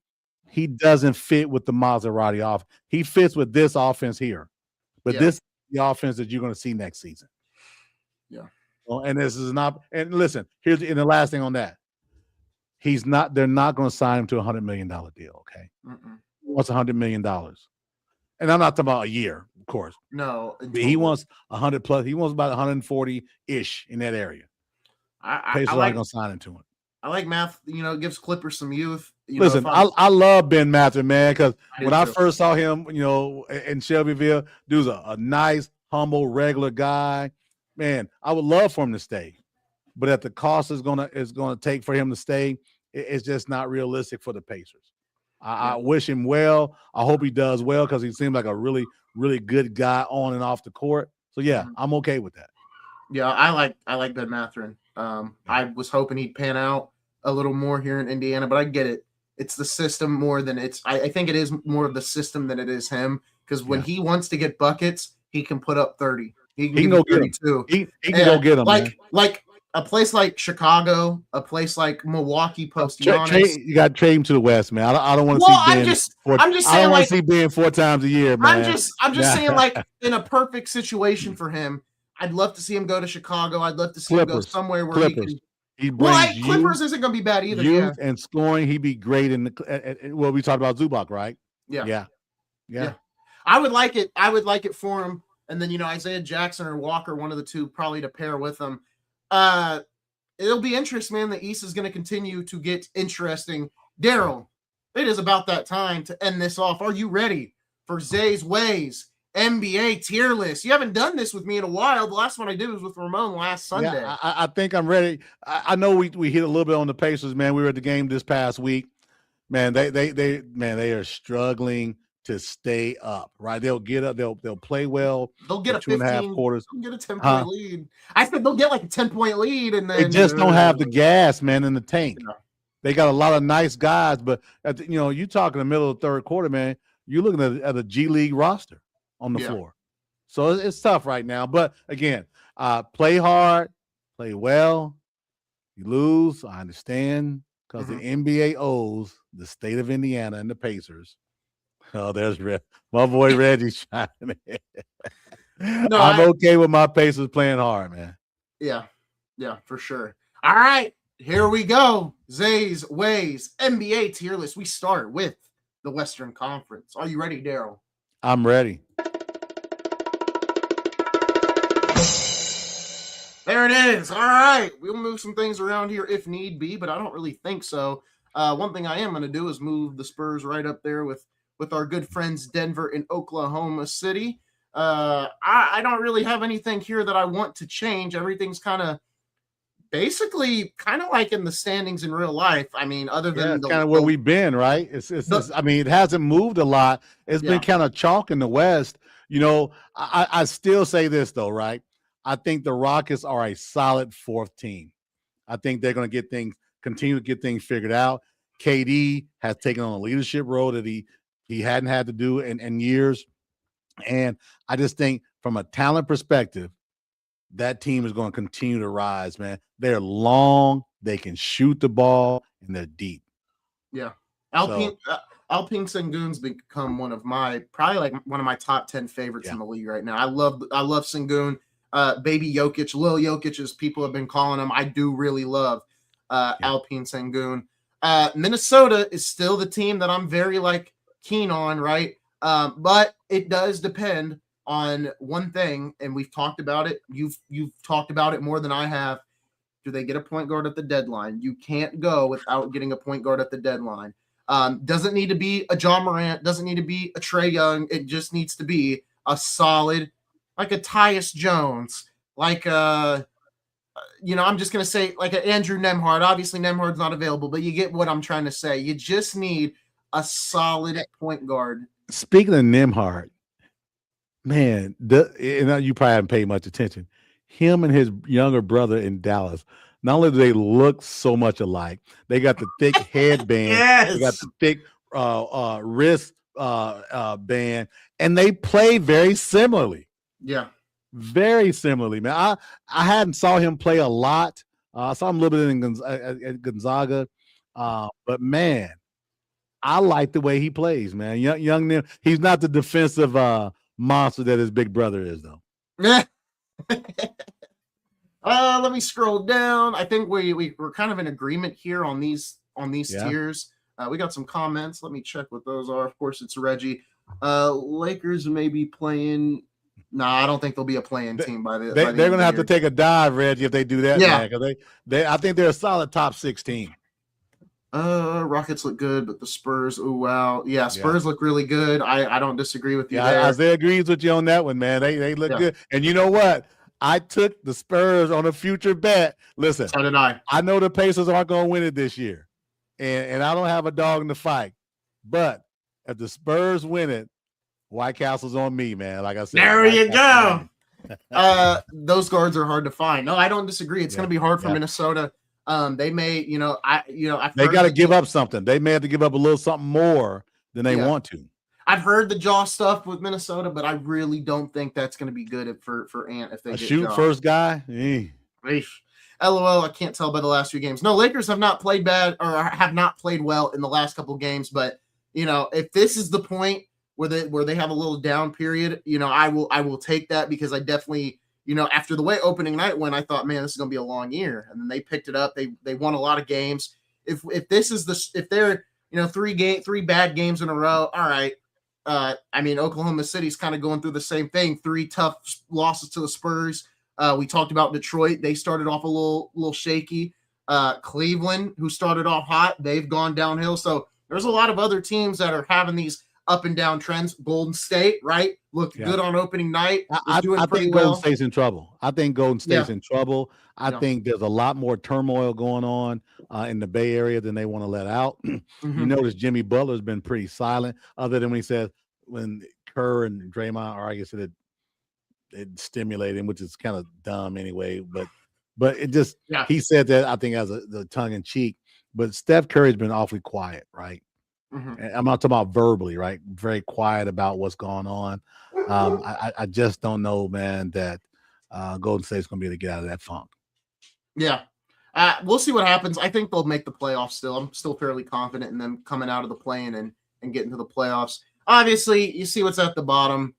B: He doesn't fit with the Maserati offense. He fits with this offense here, but this is the offense that you're going to see next season.
A: Yeah.
B: And this is not. And listen, here's the last thing on that. They're not going to sign him to $100 million deal. Okay. wants $100 million. And I'm not talking about a year, of course.
A: No.
B: He wants 100 plus. He wants about 140-ish in that area. Pacers aren't going to sign into him.
A: I like math. It gives Clippers some youth.
B: Listen, I love Ben Mathurin, man, because when I first saw him, in Shelbyville, dude's a nice, humble, regular guy. Man, I would love for him to stay. But at the cost is gonna take for him to stay, it's just not realistic for the Pacers. I wish him well. I hope he does well because he seems like a really, really good guy on and off the court. So yeah, I'm okay with that.
A: Yeah, I like Ben Mathurin. I was hoping he'd pan out a little more here in Indiana, but I get it. It's the system more than I think it is more of the system than it is him, because when he wants to get buckets, he can put up 30. He can go get 32.
B: He can go get them.
A: Like a place like Chicago, a place like Milwaukee post Giannis.
B: You got to trade him to the West, man. I don't want to see Ben.
A: I'm just saying,
B: I don't want to see Ben 4 times a year, man.
A: I'm just saying, like, in a perfect situation for him, I'd love to see him go to Chicago. I'd love to see him go somewhere where he brings Clippers isn't going to be bad either.
B: Youth and scoring, he'd be great in the. Well, we talked about Zubac, right? Yeah.
A: I would like it. I would like it for him. And then Isaiah Jackson or Walker, one of the two, probably to pair with him. It'll be interesting, man. The East is going to continue to get interesting. Daryl, it is about that time to end this off. Are you ready for Zay's Ways NBA tier list? You haven't done this with me in a while. The last one I did was with Ramon last Sunday.
B: Yeah, I think I'm ready. I know we hit a little bit on the Pacers, man. We were at the game this past week. Man, they are struggling to stay up, right? They'll get up, they'll play well.
A: They'll get a
B: 2.5 quarters.
A: They'll get a 10-point lead. I said they'll get like a 10-point lead, and then
B: they just don't have the gas, man, in the tank.
A: Yeah.
B: They got a lot of nice guys, but you talk in the middle of the third quarter, man. You're looking at a G League roster on the floor, so it's tough right now. But again, play hard, play well. You lose, I understand, because the NBA owes the state of Indiana and the Pacers. Oh, there's my boy Reggie shining. No, I'm okay with my Pacers playing hard, man.
A: Yeah, for sure. All right, here we go. Zay's Ways NBA tier list. We start with the Western Conference. Are you ready, Daryl?
B: I'm ready.
A: There it is. All right, we'll move some things around here if need be, but I don't really think so. One thing I am going to do is move the Spurs right up there with our good friends Denver and Oklahoma City. I don't really have anything here that I want to change. Everything's kind of like in the standings in real life. I mean, other than
B: kind of where we've been, right? I mean, it hasn't moved a lot. It's been kind of chalk in the West. I still say this though, right? I think the Rockets are a solid fourth team. I think they're going to continue to get things figured out. KD has taken on a leadership role that he hadn't had to do in years. And I just think from a talent perspective, that team is going to continue to rise, man. They're long, they can shoot the ball, and they're deep.
A: Yeah. Alpine Sengun's become one of my top 10 favorites in the league right now. I love Sengun. Baby Jokic, Lil Jokic, as people have been calling him. I do really love Alpine Sengun. Minnesota is still the team that I'm very keen on, right? But it does depend on one thing, and we've talked about it. You've talked about it more than I have. Do they get a point guard at the deadline? You can't go without getting a point guard at the deadline. Doesn't need to be a John Morant, doesn't need to be a Trae Young. It just needs to be a solid, like a Tyus Jones, I'm just going to say like an Andrew Nembhard. Obviously, Nembhard's not available, but you get what I'm trying to say. You just need a solid point guard.
B: Speaking of Nembhard, man, you probably haven't paid much attention. Him and his younger brother in Dallas, not only do they look so much alike, they got the thick headband, they got the thick wrist band, and they play very similarly.
A: Yeah.
B: Very similarly, man. I hadn't saw him play a lot. I saw him a little bit at Gonzaga. But, man, I like the way he plays, man. Young Nim, he's not the defensive monster that his big brother is, though.
A: Let me scroll down. I think we're kind of in agreement here on these tiers. We got some comments. Let me check what those are. Of course, it's Reggie. Lakers may be playing. Nah, I don't think they'll be a playing team by the.
B: They're going to have to take a dive, Reggie, if they do that, man. Because I think they're a solid top 6 team.
A: Rockets look good, but the Spurs, oh wow, yeah, Spurs look really good. I don't disagree with you there.
B: Isaiah agrees with you on that one, man. They look good, and you know what? I took the Spurs on a future bet. Listen,
A: so did I.
B: I know the Pacers aren't going to win it this year, and I don't have a dog in the fight. But if the Spurs win it, White Castle's on me, man. Like I said,
A: there you go. Those guards are hard to find. No, I don't disagree. It's going to be hard for Minnesota. They may,
B: they got to give up something. They may have to give up a little something more than they want to.
A: I've heard the jaw stuff with Minnesota, but I really don't think that's going to be good for Ant if they get
B: shoot
A: jaw.
B: First guy.
A: LOL. I can't tell by the last few games. No, Lakers have not played bad or have not played well in the last couple of games. But if this is the point where they have a little down period, I will take that because I definitely. After the way opening night went, I thought, man, this is going to be a long year. And then they picked it up. They won a lot of games. If they're, 3 bad games in a row, all right. Oklahoma City's kind of going through the same thing. 3 tough losses to the Spurs. We talked about Detroit. They started off a little shaky. Cleveland, who started off hot, they've gone downhill. So there's a lot of other teams that are having these up and down trends. Golden State, right? Looked good on opening night.
B: I think Golden State's in trouble. I think Golden State's in trouble. I think there's a lot more turmoil going on in the Bay Area than they want to let out. You notice Jimmy Butler's been pretty silent, other than when he says when Kerr and Draymond are, I guess it stimulated him, which is kind of dumb anyway. But it just he said that I think as the tongue in cheek. But Steph Curry's been awfully quiet, right? And I'm not talking about verbally, right? Very quiet about what's going on. I just don't know, man, that Golden State's going to be able to get out of that funk.
A: Yeah. We'll see what happens. I think they'll make the playoffs still. I'm still fairly confident in them coming out of the play-in and getting to the playoffs. Obviously, you see what's at the bottom.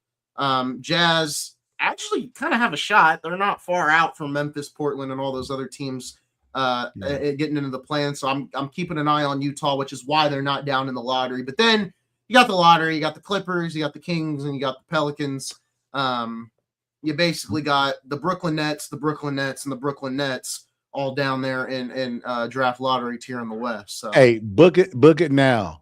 A: Jazz actually kind of have a shot. They're not far out from Memphis, Portland, and all those other teams getting into the play-in. So I'm keeping an eye on Utah, which is why they're not down in the lottery. But then you got the lottery, you got the Clippers, you got the Kings, and you got the Pelicans. You basically got the Brooklyn Nets, and the Brooklyn Nets all down there in draft lottery tier in the West. So
B: hey, book it now.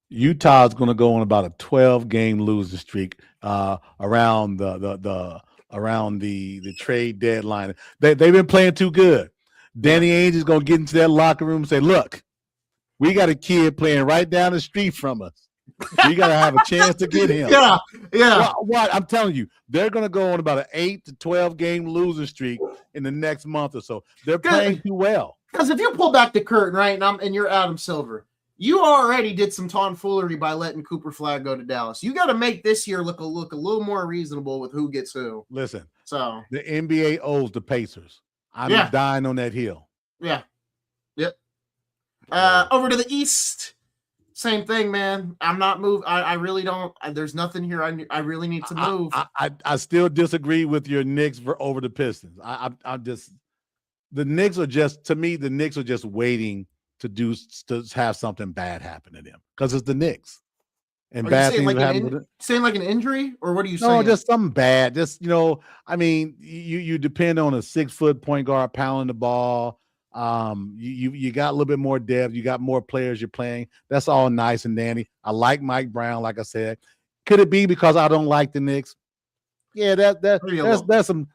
B: Utah's going to go on about a 12-game losing streak around the trade deadline. They've been playing too good. Danny Ainge is going to get into that locker room and say, "Look, we got a kid playing right down the street from us. We got to have a chance to get him."
A: Yeah.
B: What I'm telling you, they're going to go on about an 8 to 12-game losing streak in the next month or so. They're playing too well.
A: Because if you pull back the curtain, right, and you're Adam Silver, you already did some tomfoolery by letting Cooper Flag go to Dallas. You got to make this year look a little more reasonable with who gets who.
B: Listen,
A: so
B: the NBA owes the Pacers. I'm dying on that hill.
A: Yeah. Yep. Over to the East. Same thing, man. I'm not moving. I really don't. There's nothing here. I really need to move.
B: I still disagree with your Knicks over the Pistons. I'm just the Knicks are just, to me, the Knicks are just waiting to have something bad happen to them because it's the Knicks. And bad things happen.
A: Saying like an injury, or what are you saying?
B: No, just something bad. Just I mean, you depend on a 6-foot point guard pounding the ball. You got a little bit more depth. You got more players you're playing. That's all nice and dandy. I like Mike Brown, like I said. Could it be because I don't like the Knicks? Yeah, there's some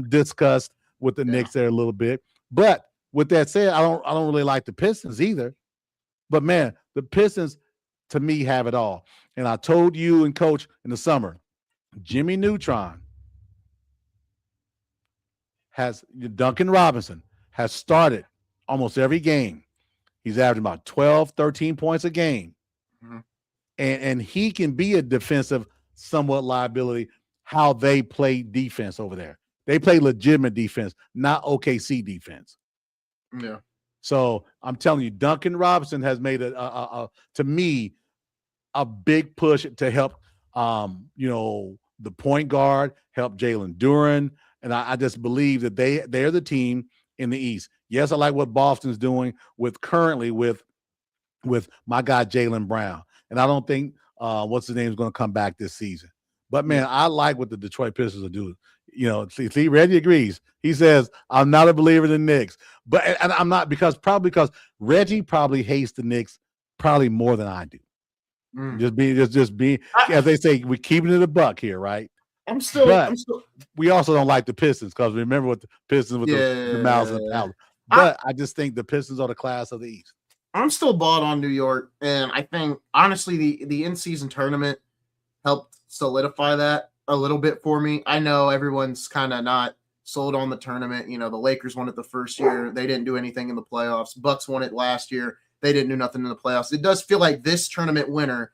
B: disgust with the Knicks there a little bit. But with that said, I don't really like the Pistons either. But man, the Pistons to me have it all. And I told you and Coach in the summer, Jimmy Neutron Duncan Robinson has started almost every game. He's averaging about 12, 13 points a game. Mm-hmm. And he can be a defensive somewhat liability how they play defense over there. They play legitimate defense, not OKC defense.
A: Yeah.
B: So I'm telling you, Duncan Robinson has made to me a big push to help the point guard, help Jalen Duren. And I just believe that they're the team in the East. Yes, I like what Boston's doing currently with with my guy Jaylen Brown, and I don't think what's his name is going to come back this season. But man, I like what the Detroit Pistons are doing. See, Reggie agrees. He says I'm not a believer in the Knicks, but and I'm not because Reggie probably hates the Knicks probably more than I do. Just being, as they say, we're keeping it a buck here, right?
A: I'm still.
B: We also don't like the Pistons because remember what the Pistons with the mouths and the palace. But I just think the Pistons are the class of the East.
A: I'm still bought on New York, and I think honestly the in-season tournament helped solidify that a little bit for me. I know everyone's kind of not sold on the tournament. The Lakers won it the first year; they didn't do anything in the playoffs. Bucks won it last year; they didn't do nothing in the playoffs. It does feel like this tournament winner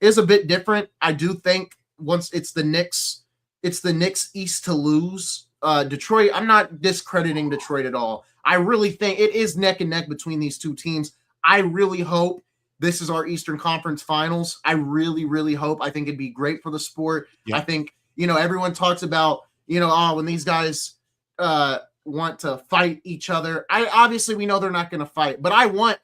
A: is a bit different. I do think once it's the Knicks East to lose. Detroit, I'm not discrediting Detroit at all. I really think it is neck and neck between these two teams. I really hope this is our Eastern Conference Finals. I really, really hope. I think it'd be great for the sport. Yeah. I think, everyone talks about, when these guys want to fight each other. Obviously we know they're not going to fight, but I want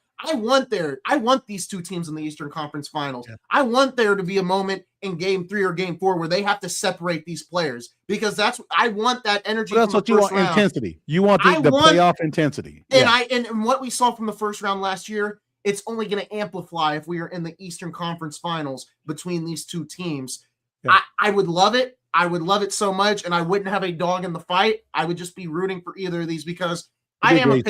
A: these two teams in the Eastern Conference Finals. Yeah. I want there to be a moment in Game 3 or Game 4 where they have to separate these players because I want that energy.
B: But that's what you want, round. Intensity. You want the playoff intensity.
A: And and what we saw from the first round last year, it's only going to amplify if we are in the Eastern Conference Finals between these two teams. Yeah. I would love it. I would love it so much, and I wouldn't have a dog in the fight. I would just be rooting for either of these because I am a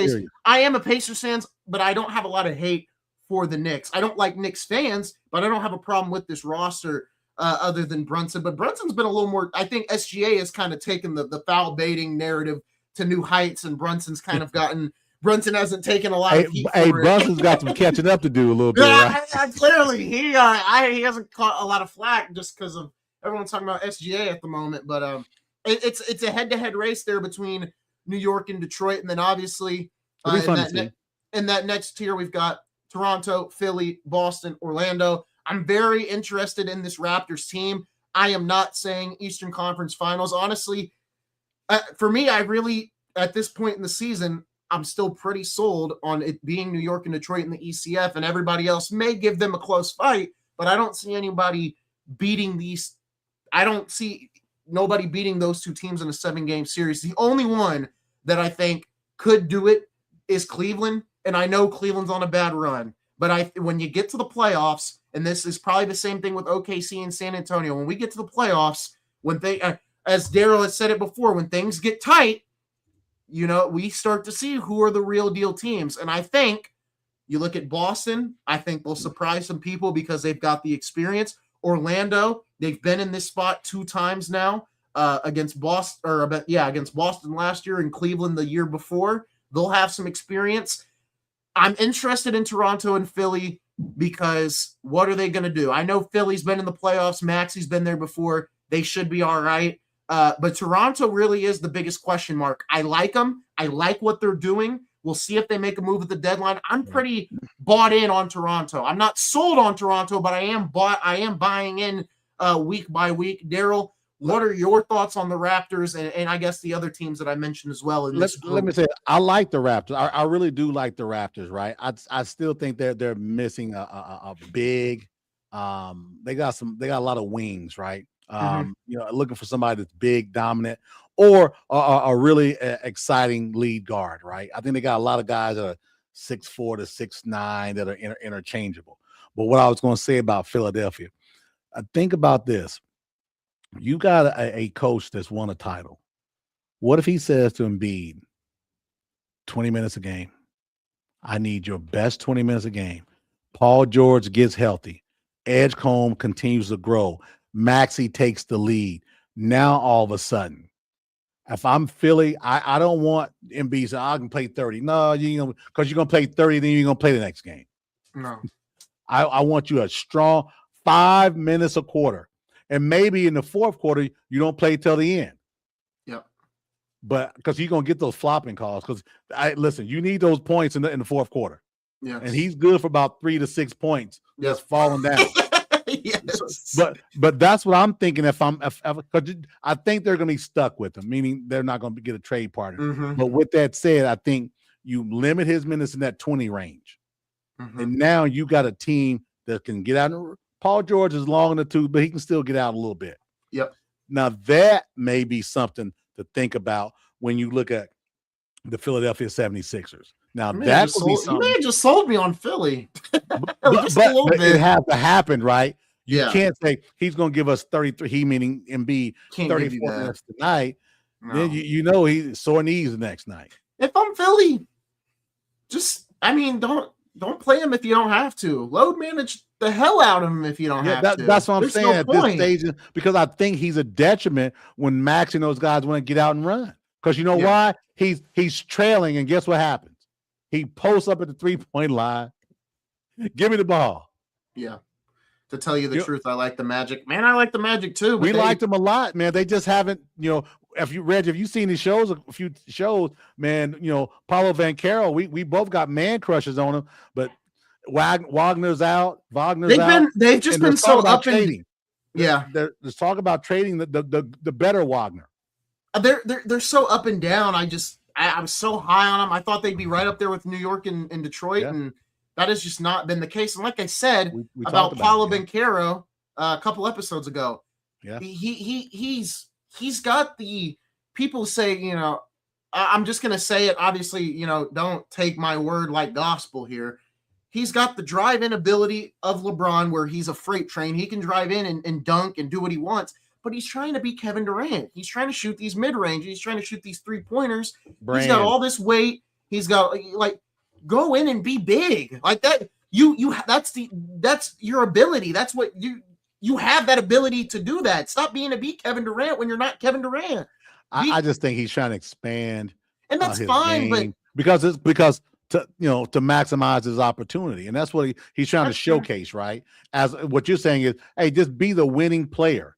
A: Pacers fan, but I don't have a lot of hate for the Knicks. I don't like Knicks fans, but I don't have a problem with this roster other than Brunson. But Brunson's been a little more, I think SGA has kind of taken the foul baiting narrative to new heights, and Brunson's kind of Brunson hasn't taken a lot of heat for it.
B: Brunson's got some catching up to do a little bit. Right?
A: Clearly, he hasn't caught a lot of flack just because of everyone's talking about SGA at the moment. But it's a head-to-head race there between New York and Detroit, and then obviously in that next tier we've got Toronto, Philly, Boston, Orlando. I'm very interested in this Raptors team. I am not saying Eastern Conference Finals. Honestly, for me, I really, at this point in the season, I'm still pretty sold on it being New York and Detroit in the ECF, and everybody else may give them a close fight, but I don't see anybody beating these. I don't see nobody beating those two teams in a 7-game series. The only one that I think could do it is Cleveland, and I know Cleveland's on a bad run, but when you get to the playoffs, and this is probably the same thing with OKC and San Antonio, when we get to the playoffs, when they, as Daryl has said it before, when things get tight, we start to see who are the real deal teams. And I think you look at Boston, I think they'll surprise some people because they've got the experience. Orlando, they've been in this spot 2 times now. Against Boston last year and Cleveland the year before. They'll have some experience. I'm interested in Toronto and Philly because what are they going to do? I know Philly's been in the playoffs. Maxi's been there before. They should be all right. But Toronto really is the biggest question mark. I like them. I like what they're doing. We'll see if they make a move at the deadline. I'm pretty bought in on Toronto. I'm not sold on Toronto, but I am buying in week by week. Daryl, what are your thoughts on the Raptors and I guess the other teams that I mentioned as well?
B: Let me say, I like the Raptors. I really do like the Raptors, right? I still think they're missing a big. They got a lot of wings, right? Looking for somebody that's big, dominant, or a really exciting lead guard, right? I think they got a lot of guys that are 6'4" to 6'9" that are interchangeable. But what I was going to say about Philadelphia, think about this. You got a coach that's won a title. What if he says to Embiid, 20 minutes a game? I need your best 20 minutes a game. Paul George gets healthy. Edgecombe continues to grow. Maxey takes the lead. Now, all of a sudden, if I'm Philly, I don't want Embiid to say, I can play 30. No, because you're going to play 30, then you're going to play the next game.
A: No.
B: I want you a strong 5 minutes a quarter. And maybe in the fourth quarter, you don't play till the end.
A: Yep.
B: But because you're going to get those flopping calls. Because, listen, you need those points in the fourth quarter.
A: Yeah.
B: And he's good for about 3 to 6 points. Just falling down.
A: Yes.
B: But that's what I'm thinking. Because I think they're going to be stuck with him, meaning they're not going to get a trade partner.
A: Mm-hmm.
B: But with that said, I think you limit his minutes in that 20 range. And now you got a team that can get out. Paul George is long in the tooth, but he can still get out a little bit.
A: Yep.
B: Now that may be something to think about when you look at the Philadelphia 76ers. Now that would be something.
A: You may have just sold me on Philly.
B: but it has to happen, right? You can't say he's going to give us 33. He meaning Embiid 34 minutes tonight. No. Then you know he's sore knees the next night.
A: If I'm Philly, don't play him if you don't have to. Load manage the hell out of him if you don't have to.
B: That's what I'm saying at this stage, because I think he's a detriment when Max and those guys want to get out and run. Because you know why? He's trailing, and guess what happens? He posts up at the 3-point line. Give me the ball.
A: Yeah. To tell you the truth, I like the Magic. Man, I like the Magic too.
B: We liked them a lot, man. They just haven't, if you've seen these shows, a few shows, man, Paulo Banchero, we both got man crushes on him, but Wagner's out.
A: They've just been so up and
B: there's talk about trading the better Wagner.
A: They're so up and down. I was so high on them. I thought they'd be right up there with New York and Detroit, and that has just not been the case. And like I said we about Paulo Banchero a couple episodes ago, he's got the people say, I'm just gonna say it. Obviously, don't take my word like gospel here. He's got the drive-in ability of LeBron, where he's a freight train. He can drive in and dunk and do what he wants. But he's trying to be Kevin Durant. He's trying to shoot these mid-range. He's trying to shoot these three-pointers. He's got all this weight. He's got go in and be big like that. That's your ability. That's what you have, that ability to do that. Stop being to be Kevin Durant when you're not Kevin Durant.
B: I just think he's trying to expand,
A: and that's fine. But
B: because to maximize his opportunity, and that's what he's trying to showcase, right? As what you're saying is, hey, just be the winning player.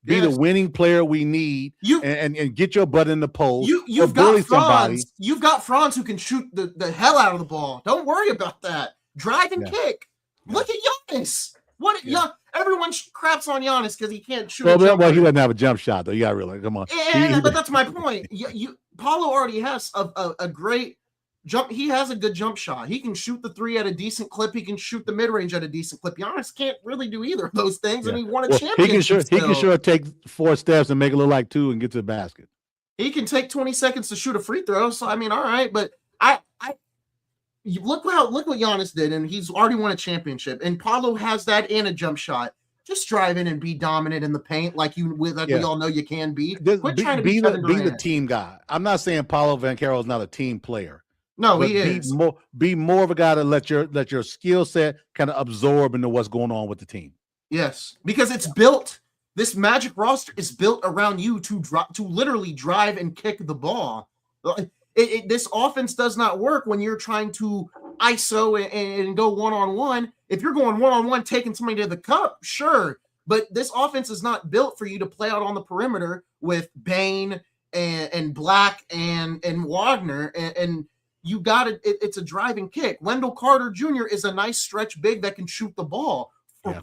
B: Be the winning player we need, and get your butt in the post.
A: You've got Franz. You've got Franz who can shoot the hell out of the ball. Don't worry about that. Drive and kick. Look at Giannis. Everyone craps on Giannis because he can't shoot.
B: Well, he doesn't have a jump shot though. You got to realize. Come on.
A: But that's my point. Paulo already has a great jump. He has a good jump shot. He can shoot the three at a decent clip. He can shoot the mid-range at a decent clip. Giannis can't really do either of those things, and he won a championship.
B: He can sure take 4 steps and make it look like 2 and get to the basket.
A: He can take 20 seconds to shoot a free throw. So all right, but look what Giannis did, and he's already won a championship. And Paulo has that and a jump shot. Just drive in and be dominant in the paint, we all know you can be. Quit trying to be
B: the team guy. I'm not saying Paulo Banchero is not a team player.
A: No, he is.
B: Be more of a guy to let your skill set kind of absorb into what's going on with the team.
A: Yes, because it's built. This Magic roster is built around you to literally drive and kick the ball. This offense does not work when you're trying to ISO and go one-on-one. If you're going one-on-one, taking somebody to the cup, sure. But this offense is not built for you to play out on the perimeter with Bane and Black and Wagner and you got it. It's a driving kick. Wendell Carter Jr. is a nice stretch big that can shoot the ball.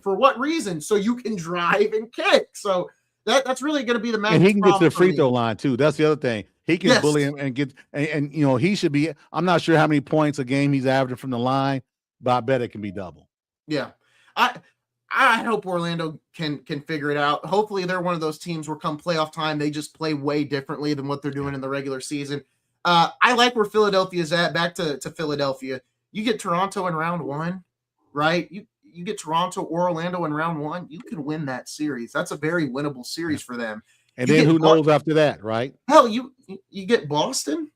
A: For what reason? So you can drive and kick. So that's really going to be the Magic.
B: And he can get to the free throw line too. That's the other thing. He can bully him and get and he should be. I'm not sure how many points a game he's averaging from the line, but I bet it can be double.
A: Yeah, I hope Orlando can figure it out. Hopefully, they're one of those teams where come playoff time they just play way differently than what they're doing in the regular season. I like where Philadelphia is at. Back to Philadelphia. You get Toronto in round 1, right? You get Toronto or Orlando in round 1, you can win that series. That's a very winnable series for them.
B: And then who knows after that, right?
A: Hell, you get Boston.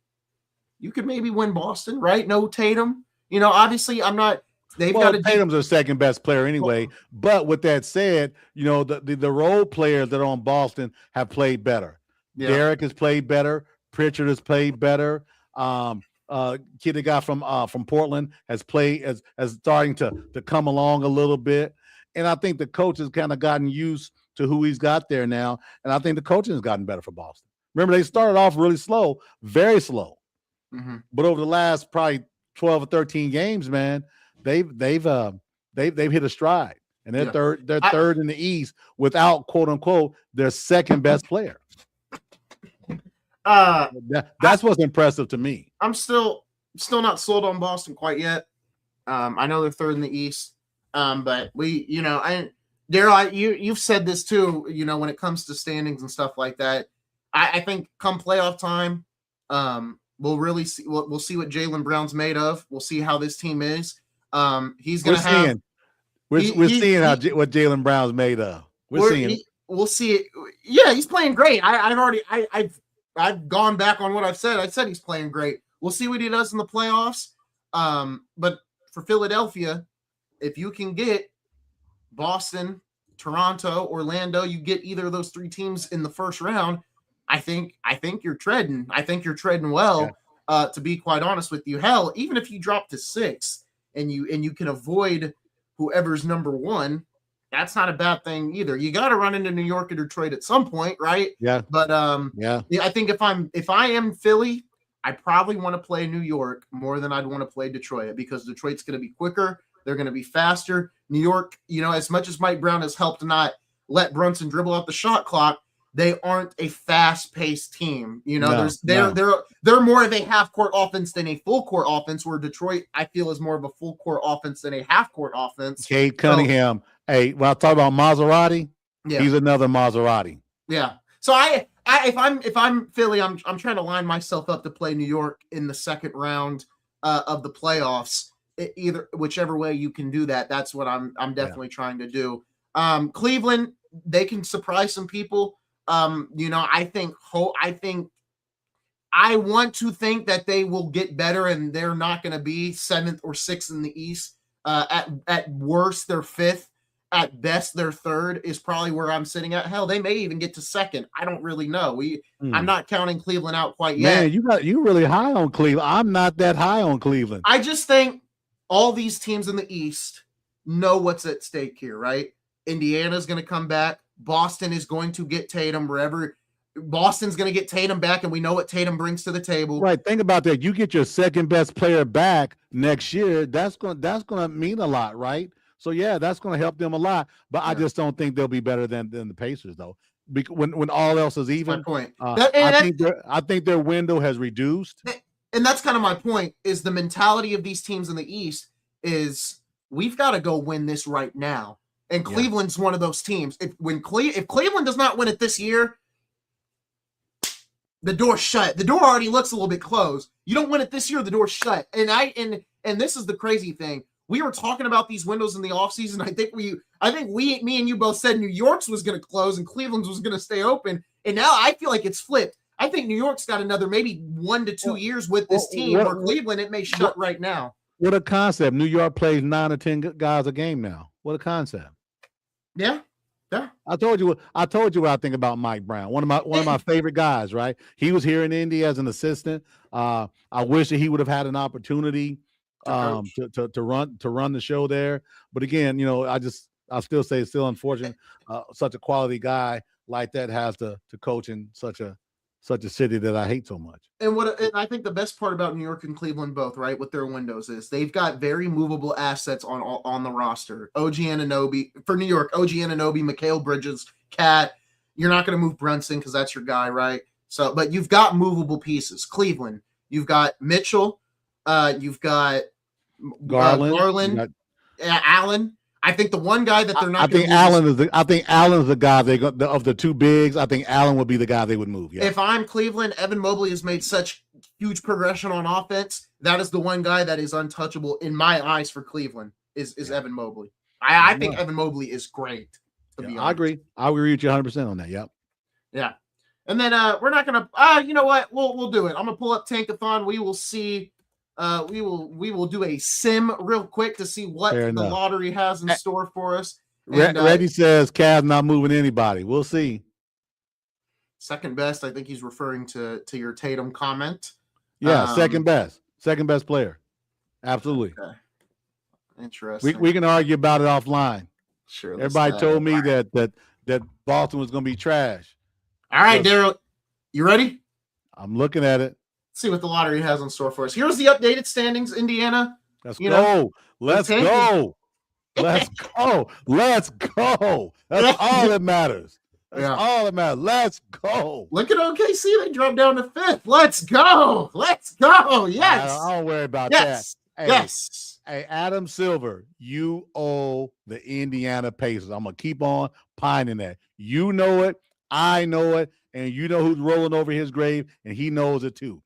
A: You could maybe win Boston, right? No Tatum. Obviously I'm not.
B: Tatum's their second best player anyway. But with that said, the role players that are on Boston have played better. Yeah. Derek has played better. Pritchard has played better. Kid that got from Portland has played as starting to come along a little bit. And I think the coach has kind of gotten used to who he's got there now. And I think the coaching has gotten better for Boston. Remember, they started off really slow, very slow. Mm-hmm. But over the last probably 12 or 13 games, man, they've hit a stride. And they're third in the East without, quote unquote, their second best player. That's what's impressive to me.
A: I'm still not sold on Boston quite yet. I know they're third in the East, but Daryl, you've said this too. When it comes to standings and stuff like that, I think come playoff time, we'll really see. We'll see what Jaylen Brown's made of. We'll see how this team is. He's going to have.
B: We're seeing what Jaylen Brown's made of.
A: We'll see it. Yeah, he's playing great. I've gone back on what I've said. I said he's playing great. We'll see what he does in the playoffs. But for Philadelphia, if you can get Boston, Toronto, Orlando, you get either of those three teams in the first round. I think you're treading. I think you're treading well. Yeah. To be quite honest with you, hell, even if you drop to 6 and you can avoid whoever's number 1, that's not a bad thing either. You got to run into New York or Detroit at some point, right?
B: Yeah.
A: But I think if I am Philly, I probably want to play New York more than I'd want to play Detroit, because Detroit's going to be quicker. They're going to be faster. New York, as much as Mike Brown has helped not let Brunson dribble out the shot clock, they aren't a fast-paced team. They're more of a half-court offense than a full-court offense, where Detroit, I feel, is more of a full-court offense than a half-court offense.
B: Cade Cunningham. Hey, when I talk about Maserati, he's another Maserati.
A: Yeah. So if I'm Philly, I'm trying to line myself up to play New York in the second round of the playoffs. Whichever way you can do that, that's what I'm definitely trying to do. Cleveland, they can surprise some people. I want to think that they will get better, and they're not going to be 7th or 6th in the East. At worst, they're 5th. At best, they're 3rd is probably where I'm sitting at. Hell, they may even get to 2nd. I don't really know. I'm not counting Cleveland out quite yet.
B: Man, you really high on Cleveland. I'm not that high on Cleveland.
A: I just think all these teams in the East know what's at stake here, right? Indiana's going to come back. Boston is going to get Tatum wherever. Boston's going to get Tatum back, and we know what Tatum brings to the table.
B: Right. Think about that. You get your second best player back next year. That's going to mean a lot, right? So yeah, that's going to help them a lot. But I just don't think they'll be better than the Pacers, though. When all else is even.
A: That's my point.
B: I think their window has reduced.
A: And that's kind of my point. Is the mentality of these teams in the East is we've got to go win this right now. And Cleveland's one of those teams. If Cleveland does not win it this year, the door's shut. The door already looks a little bit closed. You don't win it this year, the door's shut. And this is the crazy thing. We were talking about these windows in the offseason. I think me and you both said New York's was going to close and Cleveland's was going to stay open. And now I feel like it's flipped. I think New York's got another maybe 1 to 2 years with this team, or Cleveland, it may shut right now.
B: What a concept. New York plays 9 or 10 guys a game now. What a concept.
A: Yeah. Yeah.
B: I told you what I think about Mike Brown. One of my favorite guys, right? He was here in Indy as an assistant. I wish that he would have had an opportunity to run the show there. But again, I still say it's still unfortunate such a quality guy like that has to coach in such a city that I hate so much.
A: And I think the best part about New York and Cleveland both, right, with their windows is they've got very movable assets on the roster. OG Anunoby for New York, OG Anunoby, Mikal Bridges, Cat. You're not going to move Brunson because that's your guy, right? So, but you've got movable pieces. Cleveland, you've got Mitchell, you've got Garland, Allen. I think the one guy that they're not.
B: I think Allen is the guy of the two bigs. I think Allen would be the guy they would move. Yeah.
A: If I'm Cleveland, Evan Mobley has made such huge progression on offense. That is the one guy that is untouchable in my eyes for Cleveland. Is Evan Mobley? I think Evan Mobley is great.
B: I agree. I agree with you 100% on that. Yep.
A: Yeah. And then we're not gonna. You know what? We'll do it. I'm gonna pull up Tankathon. We will see. We will do a sim real quick to see what the lottery has in store for us. And,
B: Reddy says Cavs not moving anybody. We'll see.
A: Second best. I think he's referring to your Tatum comment.
B: Yeah, second best player. Absolutely.
A: Okay. Interesting.
B: We can argue about it offline.
A: Sure.
B: Everybody told me that Boston was going to be trash.
A: All right, Daryl, you ready?
B: I'm looking at it.
A: See what the lottery has in store for us. Here's the updated standings. Indiana.
B: Let's go. Let's go. Let's go. That's all that matters. All that matters. Let's go.
A: Look at OKC. They dropped down to 5th. Let's go. Yes.
B: I don't worry about that.
A: Yes.
B: Hey, Adam Silver, you owe the Indiana Pacers. I'm going to keep on pining that. You know it. I know it. And you know who's rolling over his grave, and he knows it too.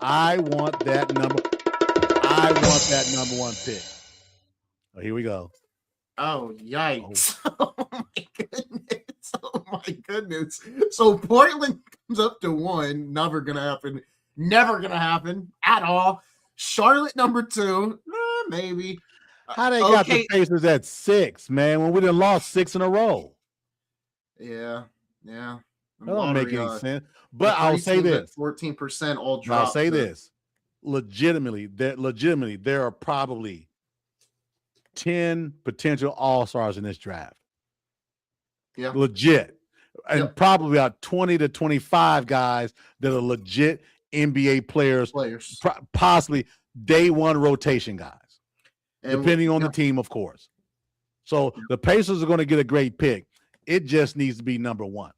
B: I want that number. I want that number one pick. Oh, here we go.
A: Oh, yikes. Oh. Oh, my goodness. Oh, my goodness. So Portland comes up to 1. Never going to happen. Never going to happen at all. Charlotte number 2. Maybe.
B: How they got the Pacers at 6, man, when we done lost 6 in a row?
A: Yeah. Yeah.
B: That don't make any sense. But I'll say this.
A: 14% all dropped.
B: I'll say this. Legitimately, there are probably 10 potential all-stars in this draft.
A: Yeah.
B: Legit. And probably about 20 to 25 guys that are legit NBA players. Possibly day one rotation guys. Depending on the team, of course. So the Pacers are going to get a great pick. It just needs to be number 1.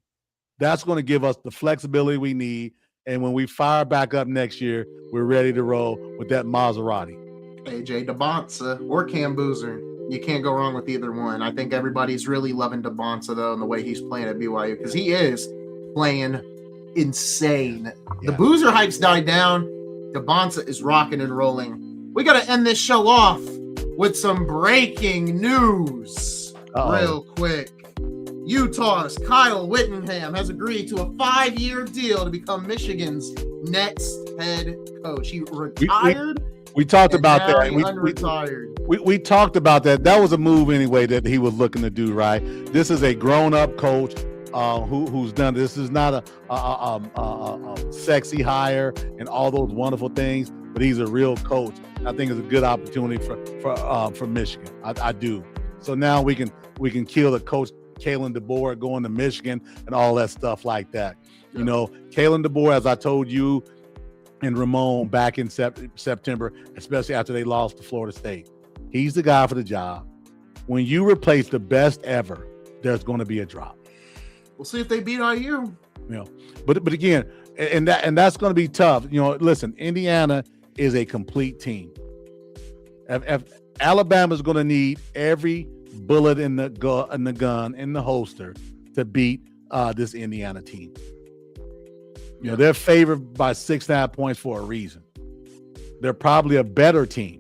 B: That's going to give us the flexibility we need. And when we fire back up next year, we're ready to roll with that Maserati.
A: AJ Debonsa or Cam Boozer. You can't go wrong with either one. I think everybody's really loving Debonsa, though, and the way he's playing at BYU, because he is playing insane. The Boozer hype's died down. Debonsa is rocking and rolling. We got to end this show off with some breaking news real quick. Utah's Kyle Whittingham has agreed to a 5-year deal to become Michigan's next head coach. He retired.
B: We talked about that. We talked about that. That was a move anyway that he was looking to do, right? This is a grown-up coach who's done this. Is not a sexy hire and all those wonderful things, but he's a real coach. I think it's a good opportunity for Michigan. I do. So now we can kill the coach Kalen DeBoer going to Michigan and all that stuff like that. Yeah. You know, Kalen DeBoer, as I told you and Ramon back in September, especially after they lost to Florida State, he's the guy for the job. When you replace the best ever, there's going to be a drop.
A: We'll see if they beat IU.
B: You know, but again, and that's going to be tough. You know, listen, Indiana is a complete team. If Alabama's going to need every bullet in the gun in the holster to beat this Indiana team. You know, they're favored by 6.5 points for a reason. They're probably a better team.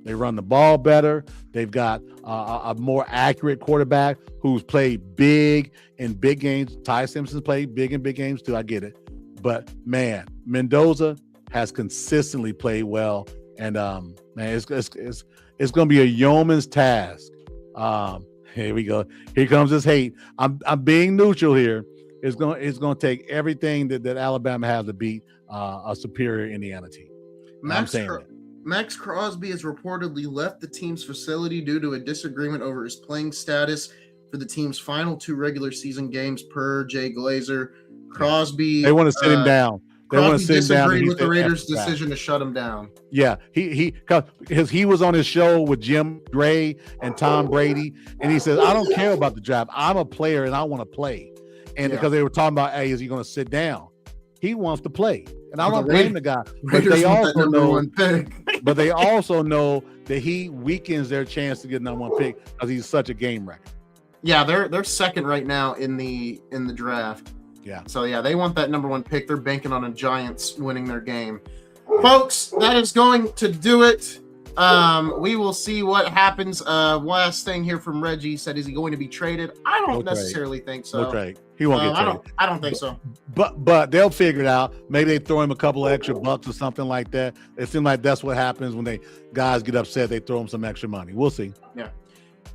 B: They run the ball better. They've got a more accurate quarterback who's played big in big games. Ty Simpson's played big in big games too. I get it. But man, Mendoza has consistently played well. And man, it's going to be a yeoman's task. Here we go. Here comes this hate. I'm being neutral here. It's going to take everything that Alabama has to beat a superior Indiana team.
A: Max Crosby has reportedly left the team's facility due to a disagreement over his playing status for the team's final 2 regular season games, per Jay Glazer. Crosby.
B: They want to sit him down. They want to sit him down.
A: Disagreed with the Raiders' decision to shut him down.
B: Yeah, because he was on his show with Jim Gray and Tom Brady, and he says, "I don't care about the draft. I'm a player, and I want to play." And because they were talking about, "Hey, is he going to sit down?" He wants to play, and I don't blame the guy. But they also know, but they also know that he weakens their chance to get number 1 pick because he's such a game wrecker.
A: Yeah, they're second right now in the draft.
B: Yeah.
A: So, yeah, they want that number 1 pick. They're banking on the Giants winning their game. Folks, that is going to do it. We will see what happens. Last thing here from Reggie said, is he going to be traded? I don't necessarily think so.
B: No trade. He won't get traded.
A: I don't think so.
B: But they'll figure it out. Maybe they throw him a couple of extra bucks or something like that. It seems like that's what happens when guys get upset. They throw them some extra money. We'll see.
A: Yeah.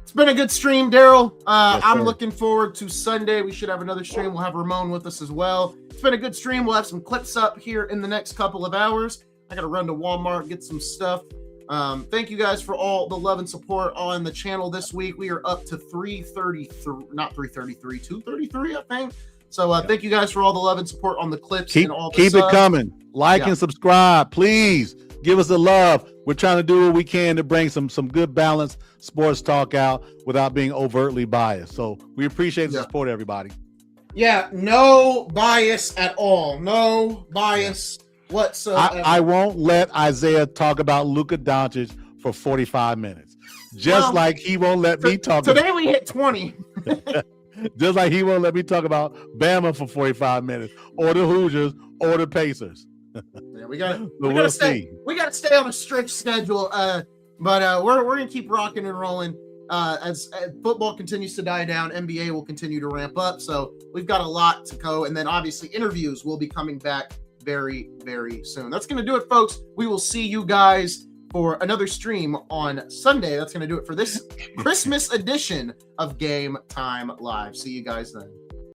A: It's been a good stream, Daryl. I'm looking forward to Sunday. We should have another stream. We'll have Ramon with us as well. It's been a good stream. We'll have some clips up here in the next couple of hours. I got to run to Walmart, get some stuff. Thank you guys for all the love and support on the channel this week. We are up to 233, I think. So thank you guys for all the love and support on the clips.
B: Keep it coming. Like and subscribe, please. Give us the love. We're trying to do what we can to bring some good balanced sports talk out without being overtly biased. So we appreciate the support, everybody.
A: Yeah, no bias at all. No bias whatsoever.
B: I won't let Isaiah talk about Luka Doncic for 45 minutes. Just like he won't let me talk.
A: Today we hit 20.
B: Just like he won't let me talk about Bama for 45 minutes, or the Hoosiers, or the Pacers.
A: Yeah, we gotta stay on a strict schedule. But we're gonna keep rocking and rolling. As football continues to die down, NBA will continue to ramp up. So we've got a lot to go, and then obviously interviews will be coming back very, very soon. That's gonna do it, folks. We will see you guys for another stream on Sunday. That's gonna do it for this Christmas edition of Game Time Live. See you guys then.